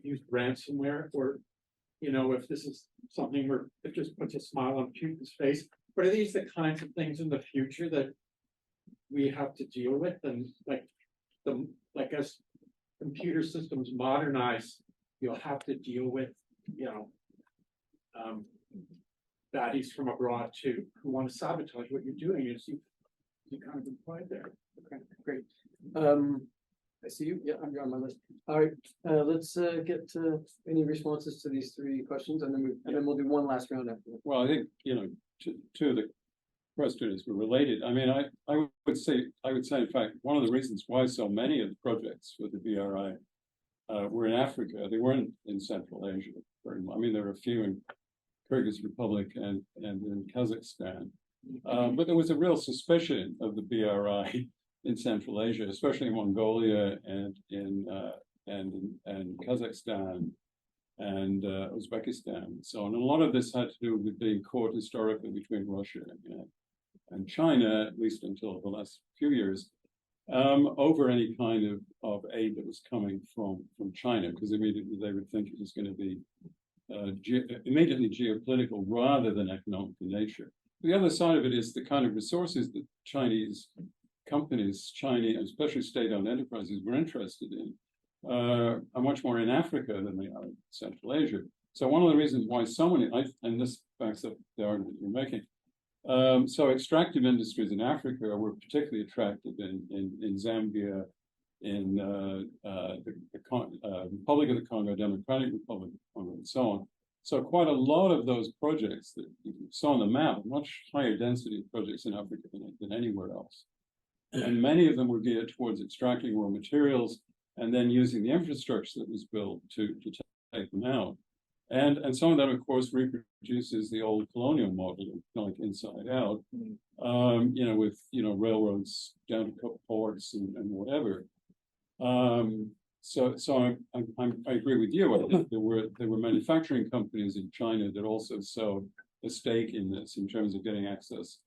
used ransomware, or, you know, if this is something where it just puts a smile on Putin's face. But are these the kinds of things in the future that we have to deal with? And like as computer systems modernize, you'll have to deal with, you know, baddies from abroad too, who want to sabotage what you're doing, as you kind of implied there.
Okay, great. I see you. Yeah, I'm on my list. All right, let's get to any responses to these three questions, and then we'll do one last round after that.
Well, I think, you know, two of the questions were related. I mean, I would say, in fact, one of the reasons why so many of the projects for the BRI were in Africa, they weren't in Central Asia very much. I mean, there were a few in Kyrgyz Republic and in Kazakhstan, but there was a real suspicion of the BRI in Central Asia, especially in Mongolia and in Kazakhstan and Uzbekistan and so on. And a lot of this had to do with being caught historically between Russia and China, at least until the last few years, over any kind of aid that was coming from China, because immediately they would think it was going to be immediately geopolitical rather than economic in nature. The other side of it is the kind of resources that Chinese companies, especially state-owned enterprises, were interested in are much more in Africa than they are in Central Asia. So one of the reasons why so many, and this backs up the argument you're making, so extractive industries in Africa were particularly attractive in Zambia, in the Republic of the Congo, Democratic Republic of the Congo, and so on. So quite a lot of those projects that you saw on the map, much higher density of projects in Africa than anywhere else. And many of them were geared towards extracting raw materials and then using the infrastructure that was built to take them out. And some of that, of course, reproduces the old colonial model, like inside out, you know, with, you know, railroads down to ports and whatever. So I agree with you. There were manufacturing companies in China that also saw a stake in this in terms of getting access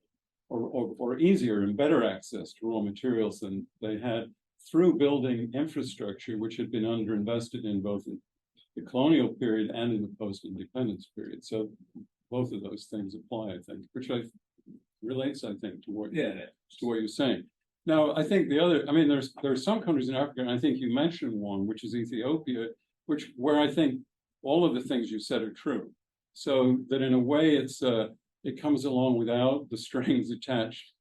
or easier and better access to raw materials than they had through building infrastructure, which had been underinvested in both in the colonial period and in the post-independence period. So both of those things apply, I think, which relates, I think, to what you're saying. Now, I think the other, I mean, there are some countries in Africa, and I think you mentioned one, which is Ethiopia, where I think all of the things you said are true. So that in a way, it comes along without the strings attached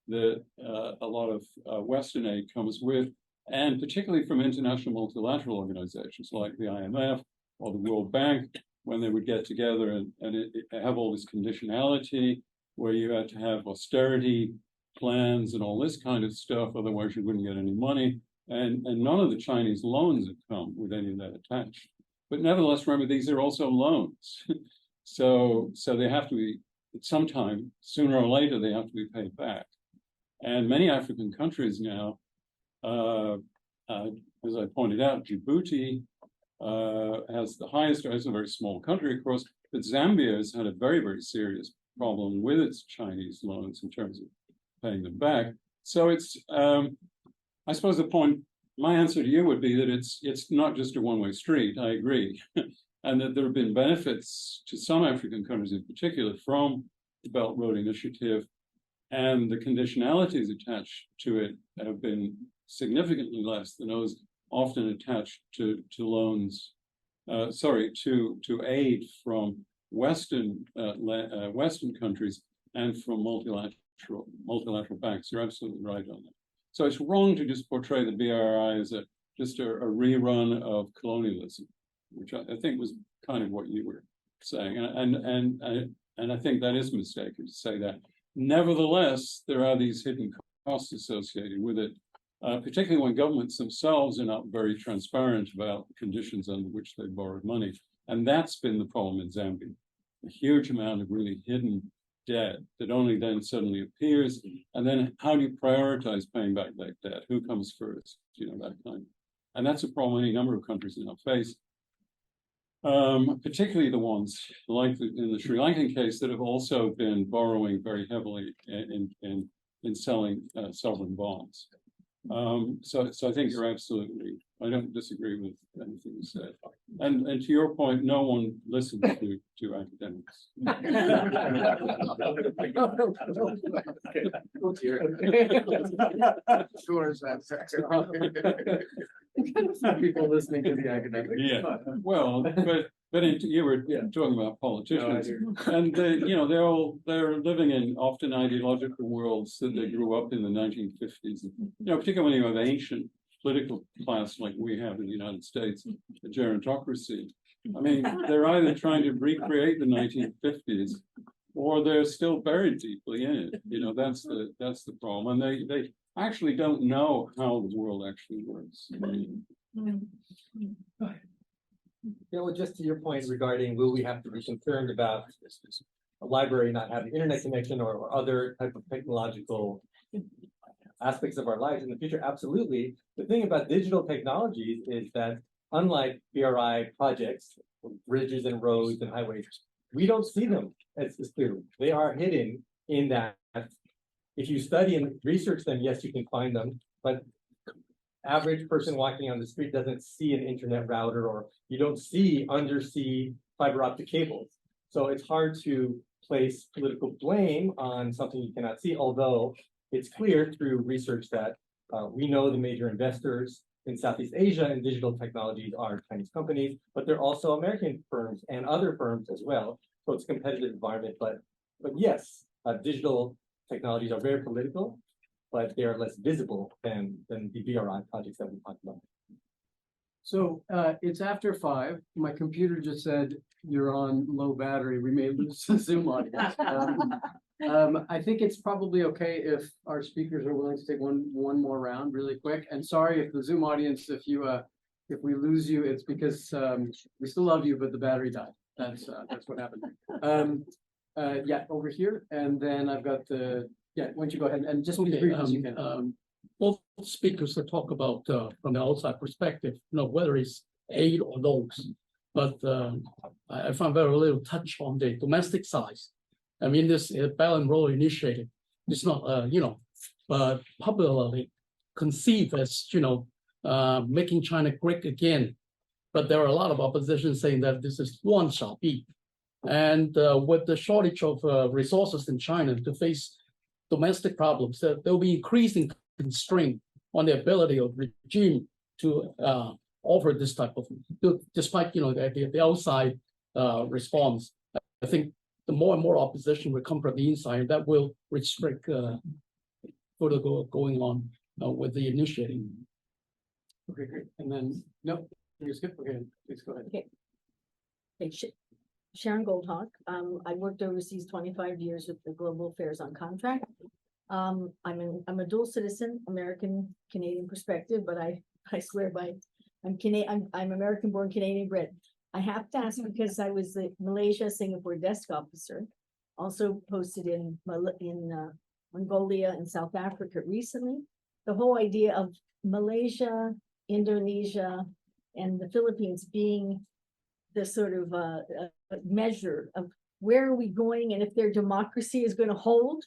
that a lot of Western aid comes with, and particularly from international multilateral organizations like the IMF or the World Bank, when they would get together and have all this conditionality where you had to have austerity plans and all this kind of stuff, otherwise you wouldn't get any money. And none of the Chinese loans have come with any of that attached. But nevertheless, remember, these are also loans. So they have to be, sometime, sooner or later, they have to be paid back. And many African countries now, as I pointed out, Djibouti has the highest, it's a very small country, of course, but Zambia has had a very, very serious problem with its Chinese loans in terms of paying them back. So it's, I suppose my answer to you would be that it's not just a one-way street, I agree, and that there have been benefits to some African countries in particular from the Belt and Road Initiative, and the conditionalities attached to it have been significantly less than those often attached to loans, to aid from Western countries and from multilateral banks. You're absolutely right on that. So it's wrong to just portray the BRI as just a rerun of colonialism, which I think was kind of what you were saying, and I think that is mistaken to say that. Nevertheless, there are these hidden costs associated with it, particularly when governments themselves are not very transparent about the conditions under which they borrowed money. And that's been the problem in Zambia. A huge amount of really hidden debt that only then suddenly appears. And then how do you prioritize paying back that debt? Who comes first? You know, that kind. And that's a problem any number of countries now face. Particularly the ones like in the Sri Lankan case that have also been borrowing very heavily in selling sovereign bonds. So I think you're absolutely, I don't disagree with anything you said. And to your point, no one listens to academics.
People listening to the academics.
Yeah, well, but you were talking about politicians, and you know they're living in often ideological worlds that they grew up in the 1950s. You know, particularly when you have ancient political class like we have in the United States, a gerontocracy. I mean, they're either trying to recreate the 1950s, or they're still buried deeply in it. You know, that's the problem, and they actually don't know how the world actually works.
Yeah, well, just to your point regarding will we have to be concerned about a library not having internet connection or other type of technological aspects of our lives in the future? Absolutely. The thing about digital technologies is that unlike BRI projects, bridges and roads and highways, we don't see them as clearly. They are hidden in that if you study and research them, yes, you can find them, but average person walking on the street doesn't see an internet router, or you don't see undersea fiber optic cables. So it's hard to place political blame on something you cannot see, although it's clear through research that we know the major investors in Southeast Asia in digital technologies are Chinese companies, but they're also American firms and other firms as well. So it's a competitive environment, but yes, digital technologies are very political, but they are less visible than the BRI projects that we talked about.
So it's after 5. My computer just said you're on low battery. We may lose the Zoom audience. I think it's probably okay if our speakers are willing to take one more round really quick. And sorry if the Zoom audience, if we lose you, it's because we still love you, but the battery died. That's what happened. Yeah, over here, and then I've got the why don't you go ahead and just be brief as you can.
Both speakers will talk about from the outside perspective, you know, whether it's aid or loans. But I found very little touch on the domestic side. I mean, this Belt and Road Initiative is not, you know, popularly conceived as, you know, making China great again. But there are a lot of opposition saying that this is one shall be. And with the shortage of resources in China to face domestic problems, there will be increasing constraint on the ability of regime to offer this type of, despite, you know, the outside response. I think the more and more opposition will come from the inside, and that will restrict further going on with the initiating.
Okay, great. And then, no, you skip. Okay, please go ahead.
Okay. Sharon Goldhawk. I worked overseas 25 years with the Global Affairs on Contract. I'm a dual citizen, American Canadian perspective, but I swear by I'm American born, Canadian bred. I have to ask because I was the Malaysia Singapore desk officer, also posted in Mongolia and South Africa recently. The whole idea of Malaysia, Indonesia, and the Philippines being the sort of measure of where are we going and if their democracy is going to hold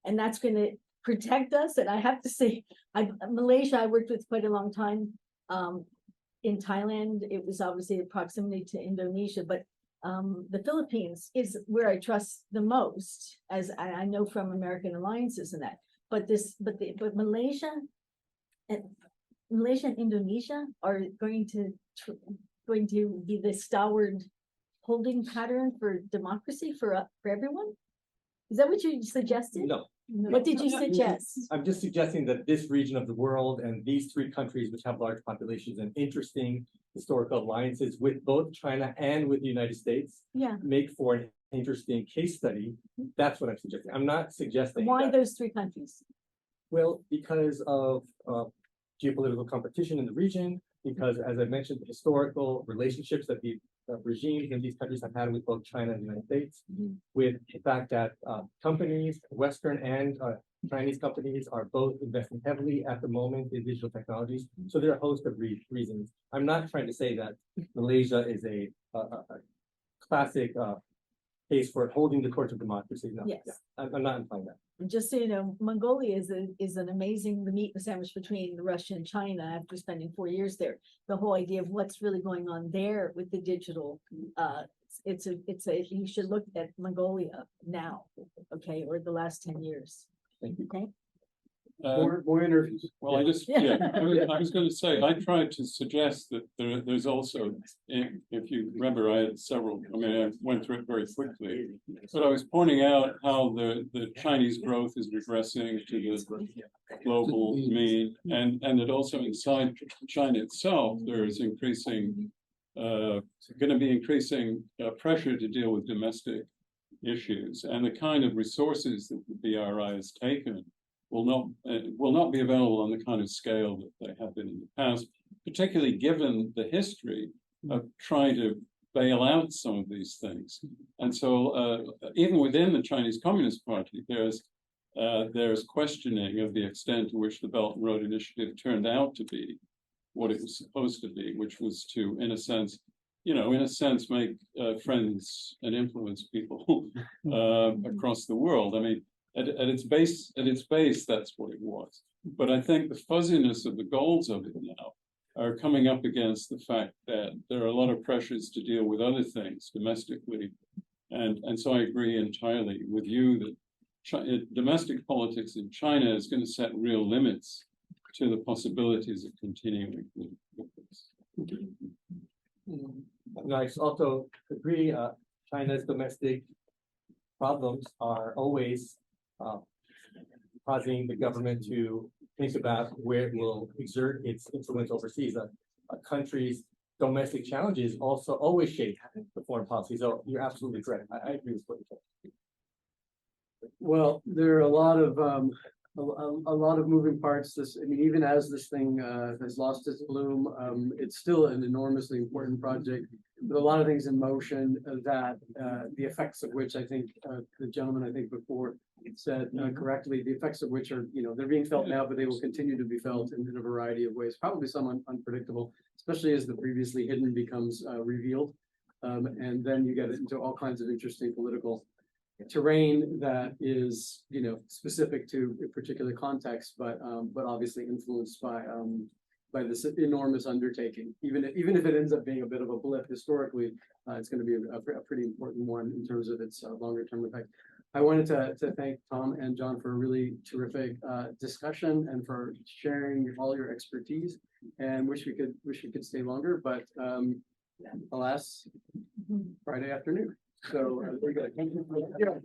and that's going to protect us. And I have to say, Malaysia, I worked with quite a long time. In Thailand, it was obviously a proximity to Indonesia, but the Philippines is where I trust the most, as I know from American alliances and that. But Malaysia and Indonesia are going to be the stalwart holding pattern for democracy for everyone. Is that what you suggested?
No.
What did you suggest?
I'm just suggesting that this region of the world and these 3 countries, which have large populations and interesting historical alliances with both China and with the United States, make for an interesting case study. That's what I'm suggesting. I'm not suggesting.
Why those 3 countries?
Well, because of geopolitical competition in the region, because as I mentioned, the historical relationships that the regimes in these countries have had with both China and the United States, with the fact that companies, Western and Chinese companies, are both investing heavily at the moment in digital technologies. So there are a host of reasons. I'm not trying to say that Malaysia is a classic case for holding the torch of democracy. No,
Yes.
yeah, I'm not implying that.
And just so you know, Mongolia is an amazing, the meat and sandwich between Russia and China after spending 4 years there. The whole idea of what's really going on there with the digital, you should look at Mongolia now, okay, or the last 10 years.
Thank you.
Okay.
More interviews.
Well, I just, yeah, I was going to say, I tried to suggest that there's also, if you remember, I had several, I mean, I went through it very quickly, but I was pointing out how the Chinese growth is regressing to the global mean, and that also inside China itself, there is increasing, going to be increasing pressure to deal with domestic issues, and the kind of resources that the BRI has taken will not be available on the kind of scale that they have been in the past, particularly given the history of trying to bail out some of these things. And so even within the Chinese Communist Party, there's questioning of the extent to which the Belt and Road Initiative turned out to be what it was supposed to be, which was to, in a sense, make friends and influence people across the world. I mean, at its base, that's what it was. But I think the fuzziness of the goals of it now are coming up against the fact that there are a lot of pressures to deal with other things domestically. And so I agree entirely with you that domestic politics in China is going to set real limits to the possibilities of continuing with this.
No, I also agree, China's domestic problems are always causing the government to think about where it will exert its influence overseas. A country's domestic challenges also always shape the foreign policy. So you're absolutely correct. I agree with what you're saying.
Well, there are a lot of moving parts. I mean, even as this thing has lost its bloom, it's still an enormously important project with a lot of things in motion that the effects of which I think the gentleman before said correctly, the effects of which are, they're being felt now, but they will continue to be felt in a variety of ways, probably some unpredictable, especially as the previously hidden becomes revealed. And then you get into all kinds of interesting political terrain that is, specific to a particular context, but obviously influenced by this enormous undertaking. Even if it ends up being a bit of a blip historically, it's going to be a pretty important one in terms of its longer term effect. I wanted to thank Tom and John for a really terrific discussion and for sharing all your expertise. And wish we could stay longer, but alas, Friday afternoon. So very good. Thank you.